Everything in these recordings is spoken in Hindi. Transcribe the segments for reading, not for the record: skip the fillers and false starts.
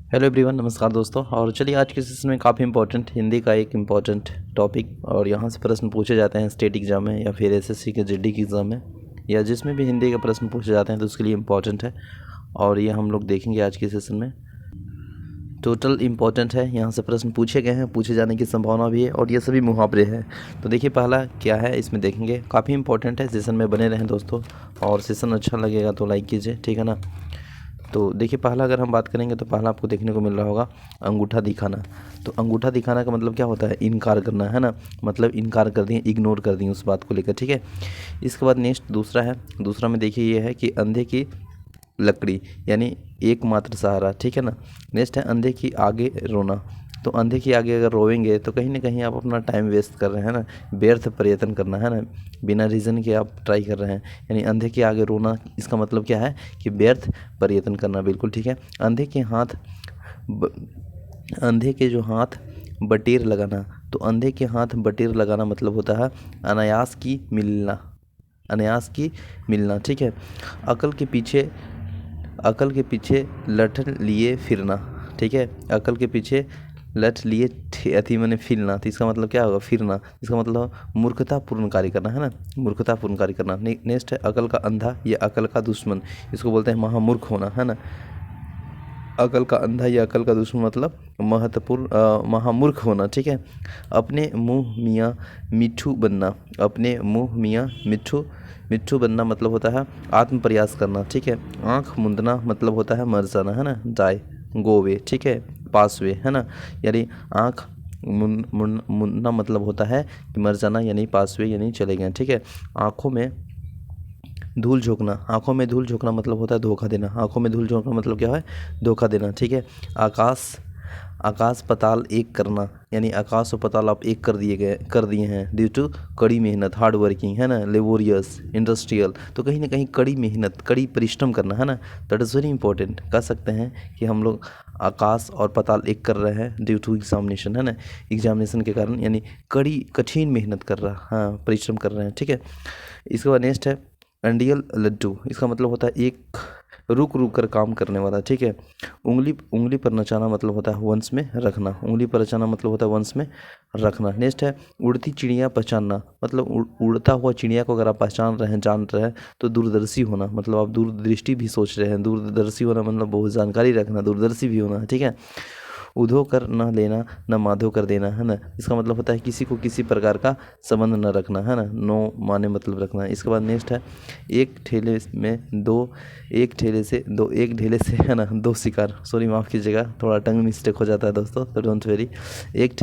हेलो एवरीवन, नमस्कार दोस्तों। और चलिए आज के सेशन में काफ़ी इंपॉर्टेंट हिंदी का एक इम्पॉर्टेंट टॉपिक और यहाँ से प्रश्न पूछे जाते हैं स्टेट एग्ज़ाम में या फिर एसएससी के जीडी के एग्ज़ाम में या जिसमें भी हिंदी का प्रश्न पूछे जाते हैं तो उसके लिए इम्पॉर्टेंट है और ये हम लोग देखेंगे आज के सेशन में। टोटल इम्पॉर्टेंट है, यहाँ से प्रश्न पूछे गए हैं, पूछे जाने की संभावना भी है और ये सभी मुहावरे हैं। तो देखिए पहला क्या है इसमें देखेंगे, काफ़ी इंपॉर्टेंट है। सेशन में बने रहें दोस्तों और सेशन अच्छा लगेगा तो लाइक कीजिए, ठीक है ना। तो देखिए पहला अगर हम बात करेंगे तो पहला आपको देखने को मिल रहा होगा अंगूठा दिखाना। तो अंगूठा दिखाना का मतलब क्या होता है? इनकार करना, है ना। मतलब इनकार कर दिए, इग्नोर कर दिए उस बात को लेकर, ठीक है। इसके बाद नेक्स्ट दूसरा है, दूसरा में देखिए ये है कि अंधे की लकड़ी यानी एकमात्र सहारा, ठीक है ना। नेक्स्ट है अंधे की आगे रोना। तो अंधे की आगे अगर रोएंगे तो कहीं ना कहीं आप अपना टाइम वेस्ट कर रहे हैं ना, व्यर्थ प्रयत्न करना, है ना। बिना रीज़न के आप ट्राई कर रहे हैं, यानी अंधे के आगे रोना इसका मतलब क्या है कि व्यर्थ प्रयत्न करना, बिल्कुल ठीक है। अंधे के हाथ अंधे के जो हाथ बटेर लगाना। तो अंधे के हाथ बटेर लगाना मतलब होता है अनायास की मिलना, अनायास की मिलना, ठीक है। अकल के पीछे अकल के पीछे लठ लिए फिरना, ठीक है। अकल के पीछे लठ लिए अथी मैंने फिरना, तो इसका मतलब क्या होगा? फिरना। इसका मतलब मूर्खतापूर्ण कार्य करना, है ना, मूर्खतापूर्ण कार्य करना। नेक्स्ट है अकल का अंधा या अकल का दुश्मन, इसको बोलते हैं महामूर्ख होना, है ना। अकल का अंधा या अकल का दुश्मन मतलब महामूर्ख होना, ठीक है। अपने मुँह मियाँ मिट्ठू बनना। अपने मुँह मियाँ मिट्ठू मिट्ठू बनना मतलब होता है आत्म प्रयास करना, ठीक है। आँख मूंदना मतलब होता है मर जाना, है ना, डाई, गो वे, ठीक है, पास वे, है ना। यानी आँख मूंदना मतलब होता है कि मर जाना, यानी पास वे यानी चले गए, ठीक है। आँखों में धूल झोंकना। आँखों में धूल झोंकना मतलब होता है धोखा देना। आँखों में धूल झोंकना मतलब क्या है? धोखा देना, ठीक है। आकाश आकाश पताल एक करना, यानी आकाश और पताल आप एक कर दिए हैं ड्यू टू कड़ी मेहनत, हार्ड वर्किंग, है ना, लेबोरियस, इंडस्ट्रियल। तो कहीं ना कहीं कड़ी मेहनत, कड़ी परिश्रम करना, है ना। That is very important. कह सकते हैं कि हम लोग आकाश और पताल एक कर रहे हैं ड्यू टू एग्जामिनेशन, है ना, एग्जामिनेशन के कारण, यानी कड़ी कठिन मेहनत कर रहा, हाँ, परिश्रम कर रहे हैं, ठीक है। इसके बाद नेक्स्ट है अंडियल लड्डू। इसका मतलब होता है एक रुक रुक कर काम करने वाला, ठीक है। उंगली उंगली पर नचाना मतलब होता है वंश में रखना। उंगली पर नचाना मतलब होता है वंश में रखना। नेक्स्ट है उड़ती चिड़िया पहचानना। मतलब उड़ता हुआ चिड़िया को अगर आप पहचान रहे हैं, जान रहे हैं तो दूरदर्शी होना, मतलब आप दूरदृष्टि भी सोच रहे हैं। दूरदर्शी होना मतलब बहुत जानकारी रखना, दूरदर्शी भी होना, ठीक है। उधो कर न लेना न माधो कर देना, है ना। इसका मतलब होता है किसी को किसी प्रकार का संबंध न रखना, है ना, नो माने मतलब रखना। इसके बाद नेक्स्ट है एक ठेले में दो एक ढेले से, है ना, दो शिकार। सॉरी, माफ़ कीजिएगा, थोड़ा टंग मिस्टेक हो जाता है दोस्तों, तो डोंट वेरी। एक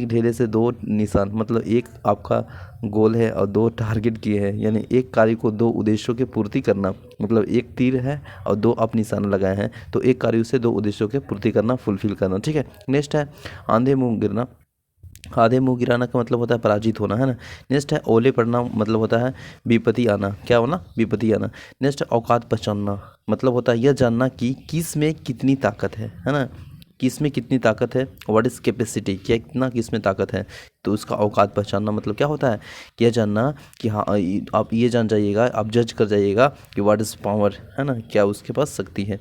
ढेले से दो निशान, मतलब एक आपका गोल है और दो टारगेट किए हैं, यानी एक कार्य को दो उद्देश्यों की पूर्ति करना। मतलब एक तीर है और दो आप निशाना लगाए हैं, तो एक कार्य से दो उद्देश्यों की पूर्ति करना, फुलफिल करना, ठीक है। नेक्स्ट है आंधे मुंह गिरना। आधे मुंह गिराना का मतलब होता है पराजित होना, है ना। नेक्स्ट है ओले पड़ना, मतलब होता है विपत्ति आना। क्या होना? विपत्ति आना। नेक्स्ट है औकात पहचानना, मतलब होता है यह जानना कि किस में कितनी ताकत है ना, किस में कितनी ताकत है, व्हाट इज़ कैपेसिटी, क्या कितना किस में ताकत है। तो उसका औकात पहचानना मतलब क्या होता है? यह जानना कि हाँ, आप ये जान जाइएगा, आप जज कर जाइएगा कि व्हाट इज़ पावर, है ना, क्या उसके पास शक्ति है,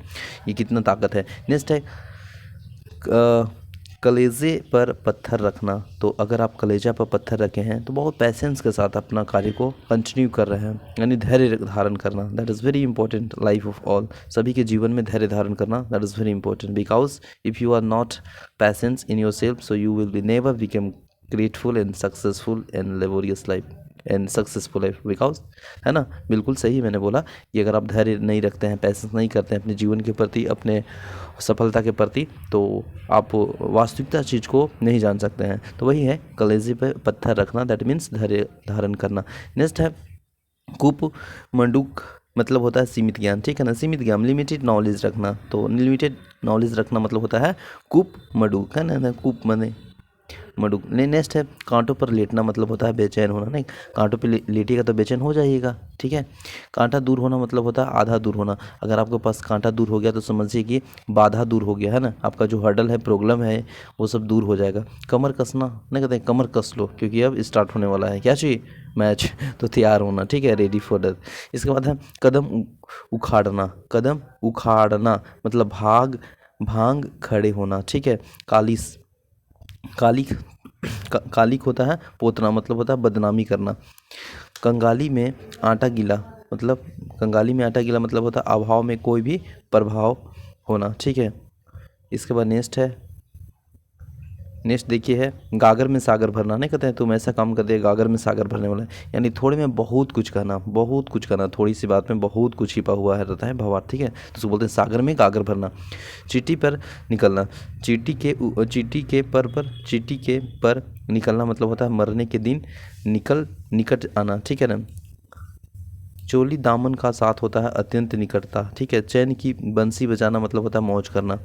ये कितना ताकत है। नेक्स्ट है कलेजे पर पत्थर रखना। तो अगर आप कलेजा पर पत्थर रखे हैं तो बहुत पैसेंस के साथ अपना कार्य को कंटिन्यू कर रहे हैं, यानी धैर्य धारण करना। That is very important life of all. सभी के जीवन में धैर्य धारण करना, that is very important, because if you are not patience in your self so you will be never become grateful and successful and laborious life and successful life, because, है ना, बिल्कुल सही मैंने बोला कि अगर आप धैर्य नहीं रखते हैं, पैसेंस नहीं करते हैं अपने जीवन के प्रति, अपने सफलता के प्रति, तो आप वास्तविकता चीज़ को नहीं जान सकते हैं। तो वही है कलेजे पे पत्थर रखना, दैट मीन्स धैर्य धारण करना। नेक्स्ट है कूप मंडूक, मतलब होता है सीमित ज्ञान, ठीक है ना, सीमित ज्ञान, लिमिटेड नॉलेज रखना। तो लिमिटेड नॉलेज रखना मतलब होता है कूप मडूक, है ना, कूप मने मडूक। नेक्स्ट है कांटों पर लेटना, मतलब होता है बेचैन होना। नहीं, कांटों पे लेटिएगा तो बेचैन हो जाइएगा, ठीक है। कांटा दूर होना मतलब होता है आधा दूर होना। अगर आपके पास कांटा दूर हो गया तो समझिए कि बाधा दूर हो गया, है ना, आपका जो हर्डल है, प्रॉब्लम है, वो सब दूर हो जाएगा। कमर कसना, नहीं कहते हैं कमर कस लो क्योंकि अब स्टार्ट होने वाला है, क्या चाहिए? मैच। तो तैयार होना, ठीक है, रेडी फॉर डेथ। इसके बाद है कदम उखाड़ना। कदम उखाड़ना मतलब भांग खड़े होना, ठीक है। कालिस कालिक कालिक होता है पोतना, मतलब होता है बदनामी करना। कंगाली में आटा गीला, मतलब कंगाली में आटा गीला मतलब होता है अभाव में कोई भी प्रभाव होना, ठीक है। इसके बाद नेक्स्ट देखिए है गागर में सागर भरना। नहीं कहते हैं तुम ऐसा काम कर दिया गागर में सागर भरने वाला है, यानी थोड़े में बहुत कुछ कहना, बहुत कुछ कहना, थोड़ी सी बात में बहुत कुछ छिपा हुआ है रहता है भावार्थ, ठीक है। तो उसको बोलते हैं सागर में गागर भरना। चींटी पर निकलना, चींटी के पर निकलना मतलब होता है मरने के दिन निकट आना, ठीक है ना। चोली दामन का साथ होता है अत्यंत निकटता, ठीक है। चैन की बंसी बजाना मतलब होता है मौज करना।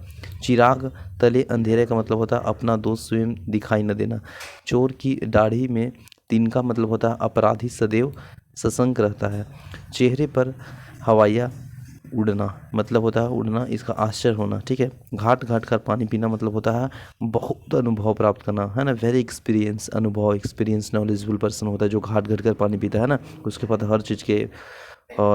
चिराग तले अंधेरे का मतलब होता है अपना दोष स्वयं दिखाई न देना। चोर की दाढ़ी में तिनका मतलब होता है अपराधी सदैव सशंक रहता है। चेहरे पर हवाइया उड़ना मतलब होता है उड़ना, इसका आश्चर्य होना, ठीक है। घाट घाट कर पानी पीना मतलब होता है बहुत अनुभव प्राप्त करना, है ना। वेरी एक्सपीरियंस नॉलेजेबल पर्सन होता है जो घाट घाट कर पानी पीता है ना, उसके पास हर चीज़ के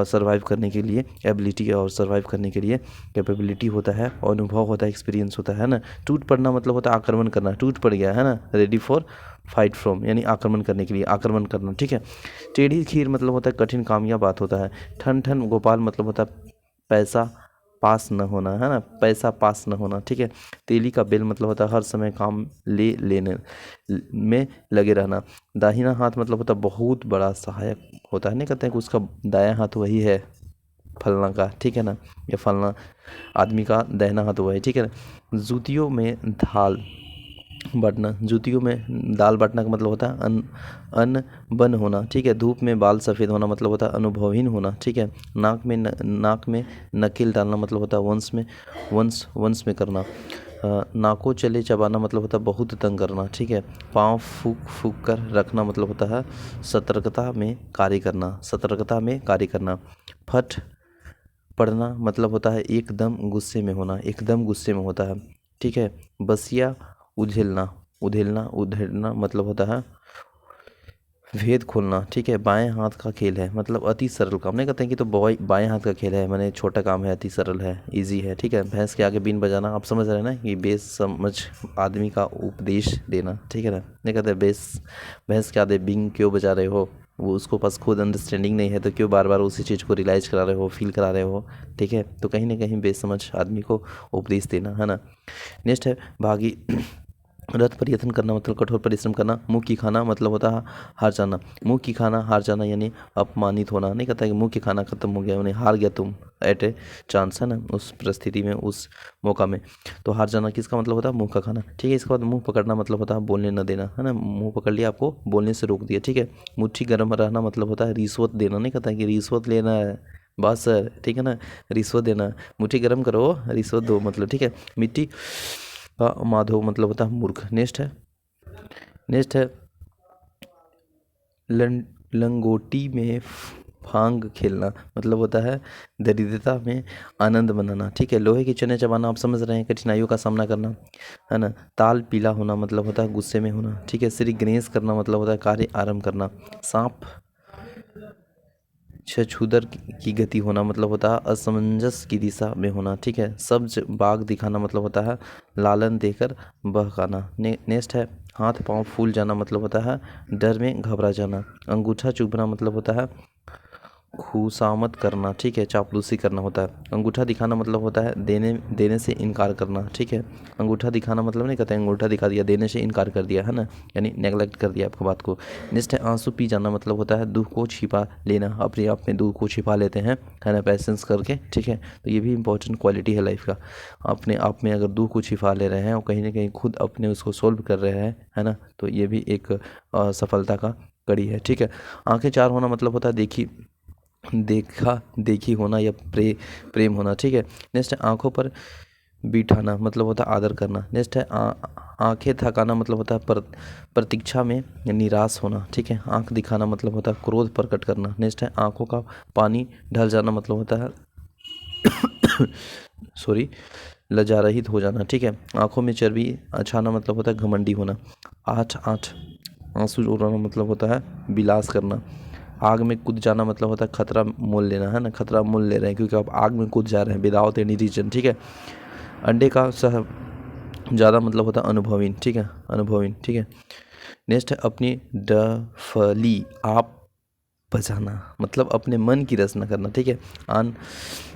सर्वाइव करने के लिए एबिलिटी और सर्वाइव करने के लिए कैपेबिलिटी होता है, अनुभव होता है, एक्सपीरियंस होता है ना। टूट पड़ना मतलब होता है आक्रमण करना, टूट पड़ गया है ना, रेडी फॉर फाइट फ्रॉम, यानी आक्रमण करने के लिए आक्रमण करना, ठीक है। टेढ़ी खीर मतलब होता है कठिन कामयाब बात होता है। ठन ठन गोपाल मतलब होता है पैसा पास न होना, है ना, पैसा पास न होना, ठीक है। तेली का बेल मतलब होता है हर समय काम लेने में लगे रहना। दाहिना हाथ मतलब होता है बहुत बड़ा सहायक होता है। नहीं कहते हैं कि उसका दायां हाथ वही है फलना का, ठीक है ना, या फलना आदमी का दाहिना हाथ हुआ है, ठीक है ना। जूतियों में दाल बांटना का मतलब होता है अन्न बन होना, ठीक है। धूप में बाल सफ़ेद होना मतलब होता है अनुभवहीन होना, ठीक है। नाक में नकेल डालना मतलब होता है वंश में करना। नाकों चले चबाना मतलब होता है बहुत तंग करना, ठीक है। पाँव फूक कर रखना मतलब होता है सतर्कता में कार्य करना। फट पड़ना मतलब होता है एकदम गुस्से में होता है, ठीक है। बसिया उधेड़ना मतलब होता है भेद खोलना, ठीक है। बाएं हाथ का खेल है मतलब अति सरल काम। नहीं कहते हैं कि तो बाएं हाथ का खेल है मैंने छोटा काम है, अति सरल है, इजी है, ठीक है। भैंस के आगे बीन बजाना, आप समझ रहे हैं ना कि बेसमझ आदमी का उपदेश देना, ठीक है ना। नहीं कहते भैंस के आगे बीन क्यों बजा रहे हो, वो उसको पास खुद अंडरस्टैंडिंग नहीं है तो क्यों बार बार उसी चीज़ को रियलाइज करा रहे हो, फील करा रहे हो, ठीक है। तो कहीं ना कहीं बेसमझ आदमी को उपदेश देना, है ना। नेक्स्ट है भागी रथ पर यत्न करना मतलब कठोर परिश्रम करना। मुँह की खाना मतलब होता है हार जाना। मुँह की खाना हार जाना यानी अपमानित होना। नहीं कहता कि मुँह की खाना खत्म हो गया, यानी हार गया तुम एट ए चांस, है ना, उस परिस्थिति में, उस मौका में। तो हार जाना किसका मतलब होता है मुँह का खाना, ठीक है। इसके बाद मुँह पकड़ना मतलब होता है बोलने न देना, है ना। मुँह पकड़ लिया, आपको बोलने से रोक दिया, ठीक है। मुट्ठी गर्म रहना मतलब होता है रिश्वत देना। नहीं कहता कि रिश्वत लेना है बस सर, ठीक है ना, रिश्वत देना, मुट्ठी गर्म करो रिश्वत दो मतलब, ठीक है। मिट्टी का माधव मतलब होता है मूर्ख। नेक्स्ट है लंगोटी में फांग खेलना मतलब होता है दरिद्रता में आनंद मनाना, ठीक है। लोहे की चने चबाना, आप समझ रहे हैं, कठिनाइयों का सामना करना, है ना। ताल पीला होना मतलब होता है गुस्से में होना, ठीक है। श्री गणेश करना मतलब होता है कार्य आरंभ करना। सांप छछूदर की गति होना मतलब होता है असमंजस की दिशा में होना, ठीक है। सब्ज बाग दिखाना मतलब होता है लालन देकर बहकाना। नेक्स्ट है हाथ पांव फूल जाना मतलब होता है डर में घबरा जाना। अंगूठा चुभना मतलब होता है खुशामद करना, ठीक है, चापलूसी करना होता है। अंगूठा दिखाना मतलब होता है देने से इनकार करना, ठीक है। अंगूठा दिखाना मतलब नहीं कहते अंगूठा दिखा दिया, देने से इनकार कर दिया, है ना, यानी नेगलेक्ट कर दिया आपको बात को। नेक्स्ट है आंसू पी जाना मतलब होता है दुख को छिपा लेना, अपने आप में दुख को छिपा लेते हैं, है ना, पैसेंस करके, ठीक है। तो ये भी इंपॉर्टेंट क्वालिटी है लाइफ का। अपने आप में अगर दुख को छिपा ले रहे हैं और कहीं ना कहीं खुद अपने उसको सोल्व कर रहे हैं, है ना, तो ये भी एक सफलता का कड़ी है, ठीक है। आंखें चार होना मतलब होता है देखी होना या प्रेम होना, ठीक है। नेक्स्ट है आंखों पर बिठाना मतलब होता है आदर करना। नेक्स्ट है आंखें थकाना मतलब होता है प्रतीक्षा में निराश होना, ठीक है। आंख दिखाना मतलब होता है क्रोध प्रकट करना। नेक्स्ट है आंखों का पानी ढल जाना मतलब होता है सॉरी लज्जारहित हो जाना, ठीक है। आंखों में चर्बी छाना मतलब होता है घमंडी होना। आठ आंसू रोना मतलब होता है विलास करना। आग में कूद जाना मतलब होता है खतरा मोल लेना, है ना, खतरा मोल ले रहे हैं क्योंकि आप आग में कूद जा रहे हैं विदाउट एनी रीजन, ठीक है। अंडे का सह ज़्यादा मतलब होता है अनुभवीन, ठीक है, अनुभवीन, ठीक है। नेक्स्ट है अपनी डफली आप बजाना, मतलब अपने मन की रचना करना, ठीक है। आन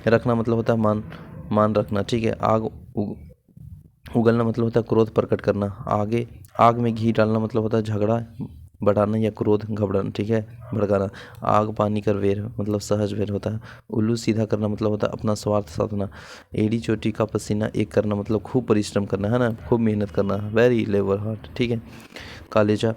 रखना मतलब होता है मान मान रखना, ठीक है। उगलना मतलब होता है क्रोध प्रकट करना। आग में घी डालना मतलब होता है झगड़ा बढ़ाना या क्रोध घबराना, ठीक है, भड़काना। आग पानी कर वेर मतलब सहज वेर होता है। उल्लू सीधा करना मतलब होता है अपना स्वार्थ साधना। एड़ी चोटी का पसीना एक करना मतलब खूब परिश्रम करना, है ना, खूब मेहनत करना, वेरी लेबर हार्ड, ठीक है। कलेजा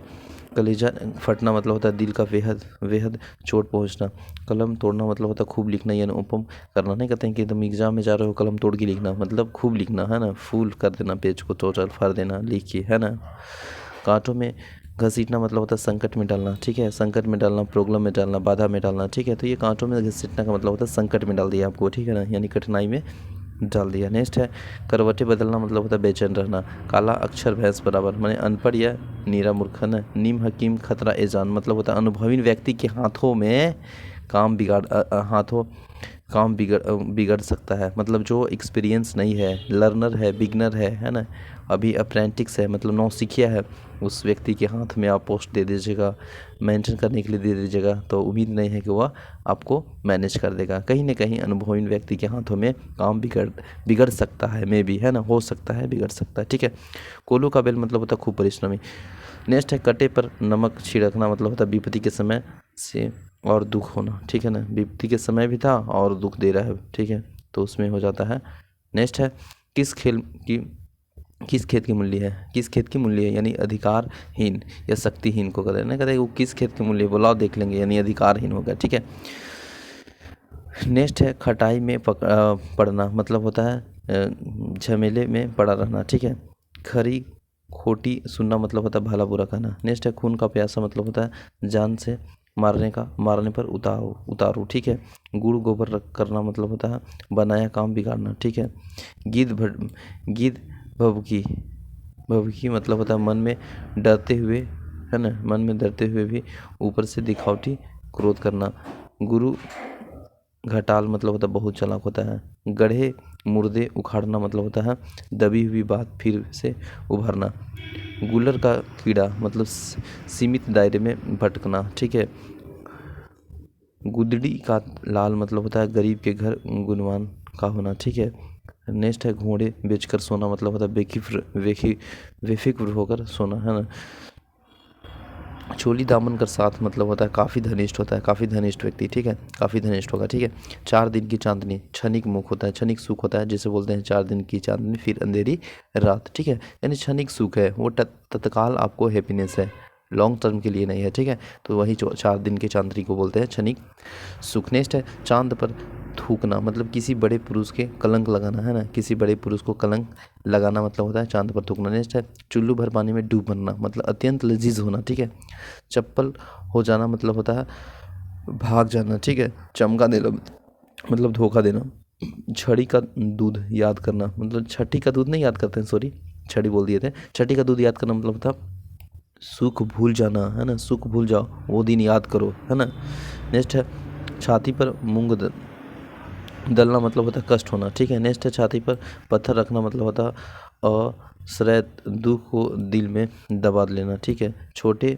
कलेजा फटना मतलब होता है दिल का बेहद बेहद चोट पहुंचना। कलम तोड़ना मतलब होता है खूब लिखना, यानी उपम करना। नहीं कहते हैं कि तुम एग्जाम में जा रहे हो कलम तोड़ के लिखना, मतलब खूब लिखना, है ना, फुल कर देना पेज को, टोटल फाड़ देना लिख के, है ना। कांटों में घसीटना मतलब होता है संकट में डालना, ठीक है, संकट में डालना, प्रॉब्लम में डालना, बाधा में डालना, ठीक है। तो ये कांटों में घसीटना का मतलब होता है संकट में डाल दिया आपको, ठीक है ना, यानी कठिनाई में डाल दिया। नेक्स्ट है करवटें बदलना मतलब होता है बेचैन रहना। काला अक्षर भैंस बराबर, माने अनपढ़ या नीरा मूर्ख, है ना। नीम हकीम खतरा ए जान मतलब होता है अनुभवी व्यक्ति के हाथों में काम बिगाड़ हाथों काम बिगड़ सकता है, मतलब जो एक्सपीरियंस नहीं है, लर्नर है, बिगनर है ना, अभी अप्रेंटिस है, मतलब नौसिखिया है, उस व्यक्ति के हाथ में आप पोस्ट दे दीजिएगा, मेंशन करने के लिए दे दीजिएगा, तो उम्मीद नहीं है कि वह आपको मैनेज कर देगा। कहीं ना कहीं अनुभवी व्यक्ति के हाथों में काम बिगड़ सकता है, मे भी, है ना, हो सकता है, बिगड़ सकता है, ठीक है। कोल्हू का बेल मतलब होता है खूब परिश्रमी। नेक्स्ट है कटे पर नमक छिड़कना मतलब होता है विपत्ति के समय से और दुख होना, ठीक है ना, विपत्ति के समय भी था और दुख दे रहा है, ठीक है, तो उसमें हो जाता है। नेक्स्ट है किस खेल की किस खेत की मूल्य है, किस खेत की मूल्य है, यानी अधिकारहीन या शक्तिहीन को कहते हैं ना, कहते हैं वो किस खेत की मूल्य है, बुलाओ देख लेंगे, यानी अधिकारहीन हो गया, ठीक है। नेक्स्ट है खटाई में पड़ना मतलब होता है झमेले में पड़ा रहना, ठीक है। खरी खोटी सुनना मतलब होता है भला बुरा कहना। नेक्स्ट है खून का प्यासा मतलब होता है जान से मारने पर उतारू, ठीक है। गुड़ गोबर रख करना मतलब होता है बनाया काम बिगाड़ना, ठीक है। गिद्ध भभकी भभकी मतलब होता है मन में डरते हुए, है ना, मन में डरते हुए भी ऊपर से दिखावटी क्रोध करना। गुरु घटाल मतलब होता है बहुत चालाक होता है। गढ़े मुर्दे उखाड़ना मतलब होता है दबी हुई बात फिर से उभरना। गुलर का कीड़ा मतलब सीमित दायरे में भटकना, ठीक है। गुदड़ी का लाल मतलब होता है गरीब के घर गुणवान का होना, ठीक है। नेक्स्ट है घोड़े बेचकर सोना मतलब होता है बेफिक्र होकर सोना, है ना। चोली दामन कर साथ मतलब होता है काफ़ी धनिष्ठ होता है, काफ़ी धनिष्ठ व्यक्ति, ठीक है, काफ़ी धनिष्ठ होगा, ठीक है। 4 दिन की चांदनी क्षणिक मुख होता है, क्षणिक सुख होता है, जिसे बोलते हैं 4 दिन की चांदनी फिर अंधेरी रात, ठीक है, यानी क्षणिक सुख है वो, तत्काल आपको हैप्पीनेस है, लॉन्ग टर्म के लिए नहीं है, ठीक है। तो वही 4 दिन की चांदनी को बोलते हैं क्षणिक सुख। नेक्स्ट है चांद पर थूकना मतलब किसी बड़े पुरुष के कलंक लगाना, है ना, किसी बड़े पुरुष को कलंक लगाना मतलब होता है चांद पर थूकना। नेक्स्ट है चुल्लू भर पानी में डूब मरना मतलब अत्यंत लजीज होना, ठीक है। चप्पल हो जाना मतलब होता है भाग जाना, ठीक है। चमका देना मतलब धोखा देना। छड़ी का दूध याद करना मतलब छठी का दूध नहीं याद करते हैं, सॉरी छड़ी बोल दिए थे। छठी का दूध याद करना मतलब होता सुख भूल जाना, है ना, सुख भूल जाओ वो दिन याद करो, है ना। नेक्स्ट है छाती पर मूंग दलना मतलब होता है कष्ट होना, ठीक है। नेक्स्ट है छाती पर पत्थर रखना मतलब होता है अश्रय दुख को दिल में दबा लेना, ठीक है। छोटे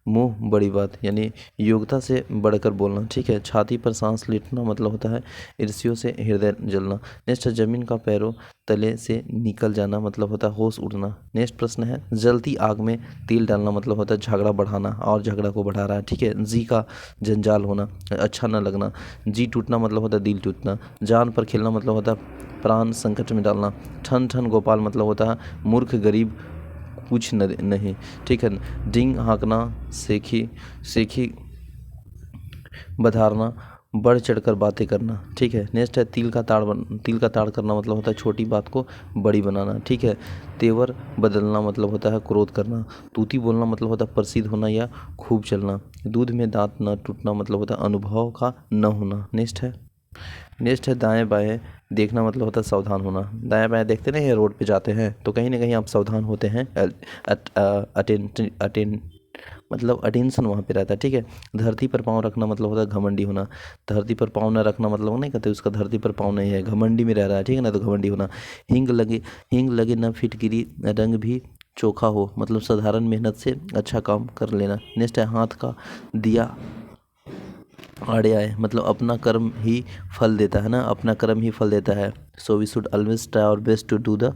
मुंह बड़ी बात यानी योग्यता से बढ़कर बोलना, ठीक है। छाती पर सांस लेटना मतलब होता है ईर्ष्यों से हृदय जलना। नेक्स्ट है जमीन का पैरों तले से निकल जाना मतलब होता है होश उड़ना। नेक्स्ट प्रश्न है जलती आग में तेल डालना मतलब होता है झगड़ा बढ़ाना और झगड़ा को बढ़ा रहा है, ठीक है। जी का जंजाल होना अच्छा न लगना। जी टूटना मतलब होता है दिल टूटना। जान पर खेलना मतलब होता है प्राण संकट में डालना। ठन ठन गोपाल मतलब होता है मूर्ख गरीब कुछ नहीं, ठीक है। डिंग हाँकना सेखी सेखी बधारना बढ़ चढ़कर बातें करना, ठीक है। नेक्स्ट है तिल का ताड़ करना मतलब होता है छोटी बात को बड़ी बनाना, ठीक है। तेवर बदलना मतलब होता है क्रोध करना। तूती बोलना मतलब होता है प्रसिद्ध होना या खूब चलना। दूध में दांत न टूटना मतलब होता है अनुभव का न होना। नेक्स्ट है दाएं बाएं देखना मतलब होता है सावधान होना। दाएं बाएं देखते नहीं है रोड पे जाते हैं तो कहीं ना कहीं आप सावधान होते हैं, मतलब अटेंशन वहाँ पे रहता है, ठीक है। धरती पर पाँव रखना मतलब होता है घमंडी होना। धरती पर पाँव न रखना मतलब वो नहीं कहते उसका धरती पर पाँव नहीं है, घमंडी में रह रहा है, ठीक है ना, तो घमंडी होना। हींग लगे न फिटकिरी, रंग भी चोखा हो, मतलब साधारण मेहनत से अच्छा काम कर लेना। नेक्स्ट है हाथ का दिया आड़े आए, मतलब अपना कर्म ही फल देता है ना, अपना कर्म ही फल देता है। So we should always try our best to do the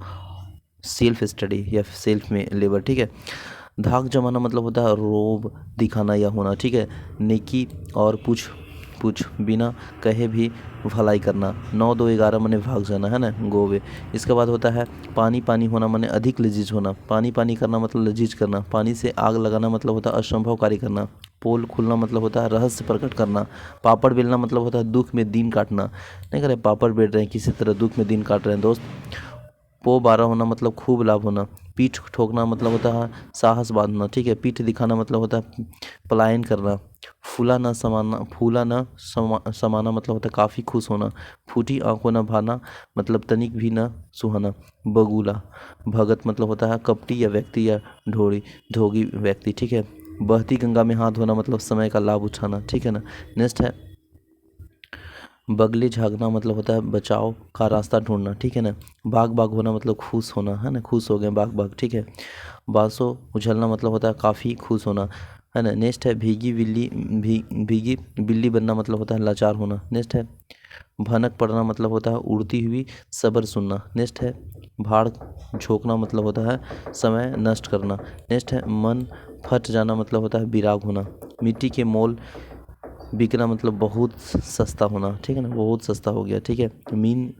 self study या सेल्फ में लेबर, ठीक है। धाक जमाना मतलब होता है रोब दिखाना या होना, ठीक है। नेकी और पूछ पूछ बिना कहे भी भलाई करना। 9 2 11 माने भाग जाना, है ना, गोवे। इसके बाद होता है पानी पानी होना माने अधिक लजीज होना। पानी पानी करना मतलब लजीज करना। पानी से आग लगाना मतलब होता है असंभव कार्य करना। पोल खुलना मतलब होता है रहस्य प्रकट करना। पापड़ बेलना मतलब होता है दुख में दिन काटना। नहीं करे पापड़ बेल रहे हैं, किसी तरह दुख में दिन काट रहे हैं दोस्त। पो 12 होना मतलब खूब लाभ होना। पीठ ठोकना मतलब होता है साहस बांधना, ठीक है। पीठ दिखाना मतलब होता है पलायन करना। फूला न समाना मतलब होता है काफ़ी खुश होना। फूटी आंखों न भाना मतलब तनिक भी न सुहाना। बगुला भगत मतलब होता है कपटी या व्यक्ति या ढोगी व्यक्ति, ठीक है। बहती गंगा में हाथ धोना मतलब समय का लाभ उठाना, ठीक है ना। नेक्स्ट है बगले झाँकना मतलब होता है बचाव का रास्ता ढूंढना, ठीक है ना। बाग बाग होना मतलब खुश होना, है ना, खुश हो गए बाग बाग, ठीक है। बांसों उछलना मतलब होता है काफ़ी खुश होना, है ना। नेक्स्ट है भीगी बिल्ली बनना मतलब होता है लाचार होना। नेक्स्ट है भनक पड़ना मतलब होता है उड़ती हुई सबर सुनना। नेक्स्ट है भाड़ झोंकना मतलब होता है समय नष्ट करना। नेक्स्ट है मन फट जाना मतलब होता है विराग होना। मिट्टी के मोल बिकना मतलब बहुत सस्ता होना, ठीक है ना, बहुत सस्ता हो गया, ठीक है। मीन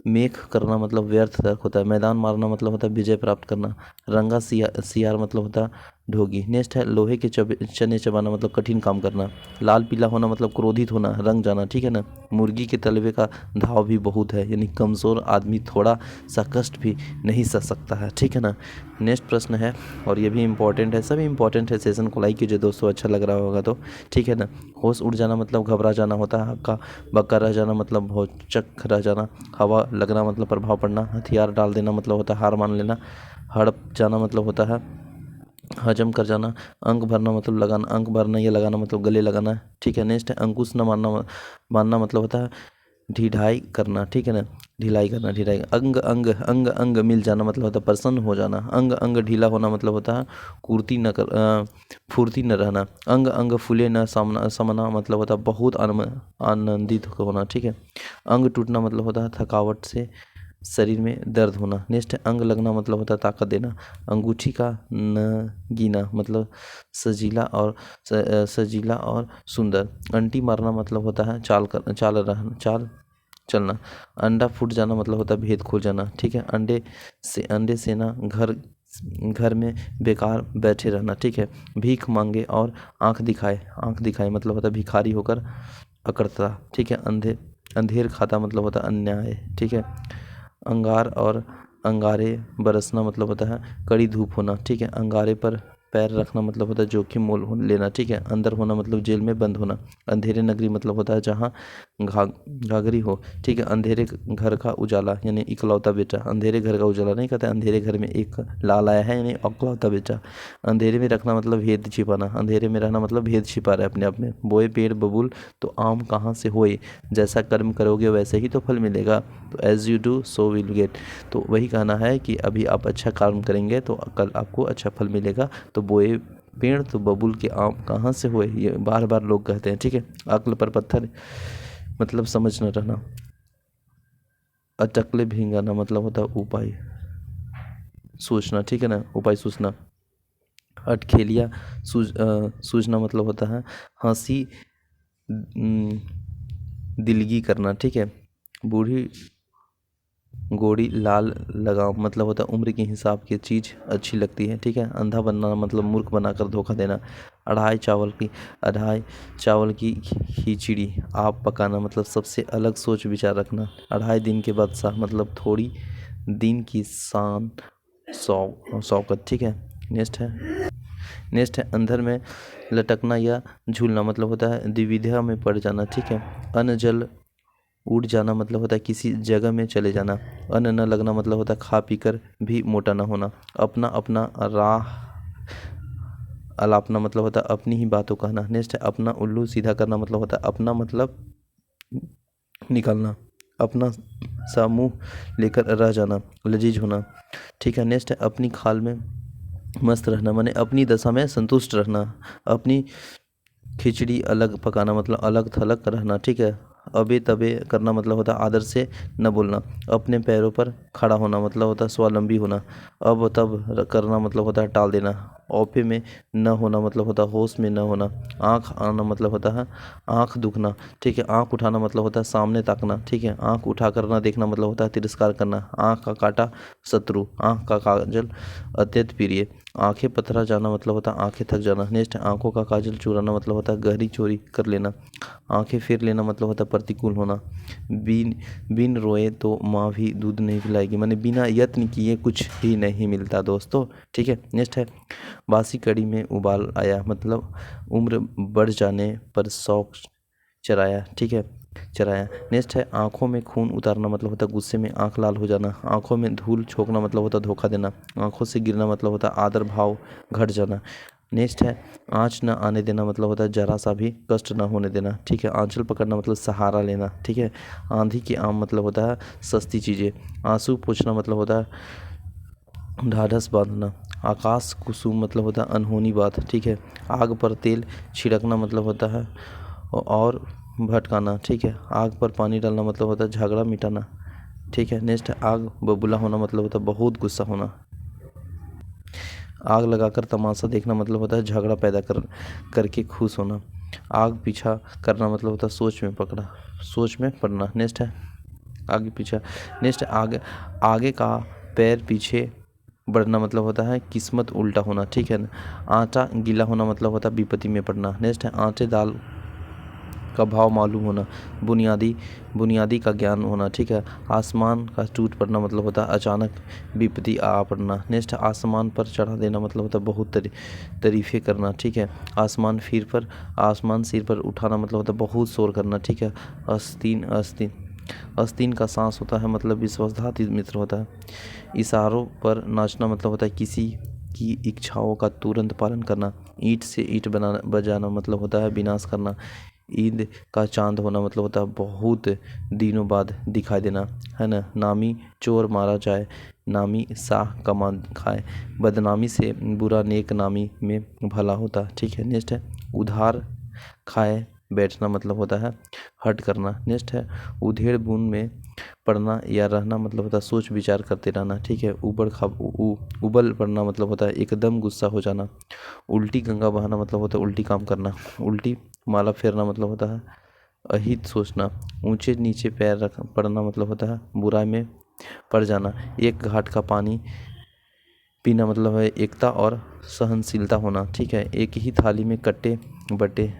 मेख करना मतलब व्यर्थ तर्क होता है। मैदान मारना मतलब होता है विजय प्राप्त करना। रंगा सियार मतलब होता है ढोगी। नेक्स्ट है लोहे के चने चबाना मतलब कठिन काम करना। लाल पीला होना मतलब क्रोधित होना, रंग जाना, ठीक है ना। मुर्गी के तलवे का धाव भी बहुत है, यानी कमज़ोर आदमी थोड़ा सा कष्ट भी नहीं सह सकता है, ठीक है ना। नेक्स्ट प्रश्न है और ये भी इम्पोर्टेंट है, सभी इम्पोर्टेंट है, सेशन को लाइक कीजिए दोस्तों, अच्छा लग रहा होगा तो, ठीक है ना। होश उड़ जाना मतलब घबरा जाना होता है। हक्का बक्का रह जाना मतलब भौचक रह जाना। हवा लगना मतलब प्रभाव पड़ना। हथियार डाल देना मतलब होता है हार मान लेना। हड़प जाना मतलब होता है हजम कर जाना। अंक भरना मतलब लगाना, अंक भरना या लगाना मतलब गले लगाना, ठीक है। नेक्स्ट है अंकुश न मानना मतलब होता है ढिढाई करना, ठीक है ना, ढिलाई। अंग अंग अंग अंग मिल जाना मतलब होता है प्रसन्न हो जाना। अंग अंग ढीला होना मतलब होता है फुर्ती न रहना। अंग अंग फूले न समना मतलब होता है बहुत आनंदित होना, ठीक है। अंग टूटना मतलब होता है थकावट से शरीर में दर्द होना। नेक्स्ट है अंग लगना मतलब होता है ताकत देना। अंगूठी का नगीना मतलब सजीला और सुंदर। अंटी मारना मतलब होता है चाल चलना। अंडा फूट जाना मतलब होता है भेद खुल जाना, ठीक है। अंडे से ना घर में बेकार बैठे रहना, ठीक है। भीख मांगे और आंख दिखाए मतलब होता है भिखारी होकर अकड़ता, ठीक है। अंधेर खाता मतलब होता है अन्याय, ठीक है। अंगार और अंगारे बरसना मतलब होता है कड़ी धूप होना, ठीक है। अंगारे पर पैर रखना मतलब होता है जोखिम मोल लेना, ठीक है। अंदर होना मतलब जेल में बंद होना। अंधेरे नगरी मतलब होता है जहाँ घाघरी हो, ठीक है। अंधेरे घर का उजाला यानी इकलौता बेटा। अंधेरे घर का उजाला नहीं कहते, अंधेरे घर में एक लाल आया है यानी इकलौता बेटा। अंधेरे में रखना मतलब भेद छिपाना। अंधेरे में रहना मतलब भेद छिपा रहा है अपने आप में। बोए पेड़ बबूल तो आम कहाँ से होए, जैसा कर्म करोगे वैसे ही तो फल मिलेगा। तो as you do so will get. तो वही कहना है कि अभी आप अच्छा कर्म करेंगे तो कल आपको अच्छा फल मिलेगा। तो बोए पेड़ तो बबूल के आम कहाँ से हुए, ये बार बार लोग कहते हैं, ठीक है। अक्ल पर पत्थर मतलब समझ न रहना। अटकले भींगाना मतलब होता है उपाय सोचना, ठीक है ना, उपाय सोचना। अटखेलिया सूझना मतलब होता है हंसी दिलगी करना, ठीक है। बूढ़ी गोड़ी लाल लगाओ मतलब होता है उम्र के हिसाब की चीज़ अच्छी लगती है, ठीक है। अंधा बनना मतलब मूर्ख बनाकर धोखा देना। अढ़ाई चावल की खिचड़ी आप पकाना मतलब सबसे अलग सोच विचार रखना। 2.5 दिन के बादशाह मतलब थोड़ी दिन की शान शौकत, ठीक है। नेक्स्ट है अंधर में लटकना या झूलना मतलब होता है द्विविधा में पड़ जाना, ठीक है। अन्न जल उड़ जाना मतलब होता है किसी जगह में चले जाना। अन्न न लगना मतलब होता है खा पी कर भी मोटा न होना। अपना अपना अलापना मतलब होता है अपनी ही बातों कहना। नेक्स्ट है अपना उल्लू सीधा करना मतलब होता है अपना मतलब निकालना, अपना सा मुँह लेकर रह जाना, लजीज होना। ठीक है। नेक्स्ट है अपनी खाल में मस्त रहना, माने अपनी दशा में संतुष्ट रहना, अपनी खिचड़ी अलग पकाना मतलब अलग थलग रहना। ठीक है। अबे तबे करना मतलब होता है आदर से न बोलना, अपने पैरों पर खड़ा होना मतलब होता है स्वावलंबी होना, अब तब करना मतलब होता है टाल देना, औपे में न होना मतलब होता है होश में न होना, आँख आना मतलब होता है आँख दुखना। ठीक है। आँख उठाना मतलब होता है सामने ताकना। ठीक है। आँख उठा कर ना देखना मतलब होता है तिरस्कार करना, आँख का काटा शत्रु, आँख का काजल अत्यंत प्रिय, आंखें पथरा जाना मतलब होता है आंखें थक जाना। नेक्स्ट आंखों का काजल चुराना मतलब होता है गहरी चोरी कर लेना, आंखें फेर लेना मतलब होता है प्रतिकूल होना, बिन बिन रोए तो माँ भी दूध नहीं पिलाएगी, माने बिना यत्न किए कुछ भी नहीं मिलता दोस्तों। ठीक है। नेक्स्ट है बासी कड़ी में उबाल आया मतलब उम्र बढ़ जाने पर शौक चराया। ठीक है। चराया। नेक्स्ट है आंखों में खून उतारना मतलब होता है गुस्से में आंख लाल हो जाना, आंखों में धूल छोंकना मतलब होता है धोखा देना, आंखों से गिरना मतलब होता है आदर भाव घट जाना। नेक्स्ट है आँच न आने देना मतलब होता है जरा सा भी कष्ट न होने देना। ठीक है। आंचल पकड़ना मतलब सहारा लेना। ठीक है। आंधी की आम मतलब होता है सस्ती चीज़ें, आंसू पोंछना मतलब होता है ढाढ़स बांधना, आकाश कुसुम मतलब होता है अनहोनी बात। ठीक है। आग पर तेल छिड़कना मतलब होता है और भटकाना। ठीक है। आग पर पानी डालना मतलब होता है झगड़ा मिटाना। ठीक है। नेक्स्ट है आग बबूला होना मतलब होता है बहुत गुस्सा होना, आग लगाकर तमाशा देखना मतलब होता है झगड़ा पैदा करके खुश होना, आग पीछा करना मतलब होता है सोच में पड़ना। नेक्स्ट है आगे पीछा। नेक्स्ट है आगे का पैर पीछे बढ़ना मतलब होता है किस्मत उल्टा होना। ठीक है। आटा गीला होना मतलब होता है विपत्ति में पड़ना। नेक्स्ट है आटे दाल का भाव मालूम होना, बुनियादी का ज्ञान होना। ठीक है। आसमान का टूट पड़ना मतलब होता है अचानक विपत्ति आ पड़ना। नेक्स्ट आसमान पर चढ़ा देना मतलब होता है बहुत तारीफें करना। ठीक है। आसमान सिर पर उठाना मतलब होता है बहुत शोर करना। ठीक है। आस्तीन का सांस होता है मतलब विश्वासघात मित्र होता है, इशारों पर नाचना मतलब होता है किसी की इच्छाओं का तुरंत पालन करना, ईंट से ईंट बजाना मतलब होता है विनाश करना, ईद का चांद होना मतलब होता है बहुत दिनों बाद दिखाई देना, है ना। नामी चोर मारा जाए, नामी साह कमान खाए, बदनामी से बुरा नेक नामी में भला होता। ठीक है। नेक्स्ट है उधार खाए बैठना मतलब होता है हट करना। नेक्स्ट है उधेड़ बूंद में पड़ना या रहना मतलब होता है सोच विचार करते रहना। ठीक है। उबल पड़ना मतलब होता है एकदम गुस्सा हो जाना, उल्टी गंगा बहाना मतलब होता है उल्टी काम करना, उल्टी माला फेरना मतलब होता है अहित सोचना, ऊंचे नीचे पैर रख पड़ना मतलब होता है बुराई में पड़ जाना, एक घाट का पानी पीना मतलब है एकता और सहनशीलता होना। ठीक है। एक ही थाली में कट्टे बट्टे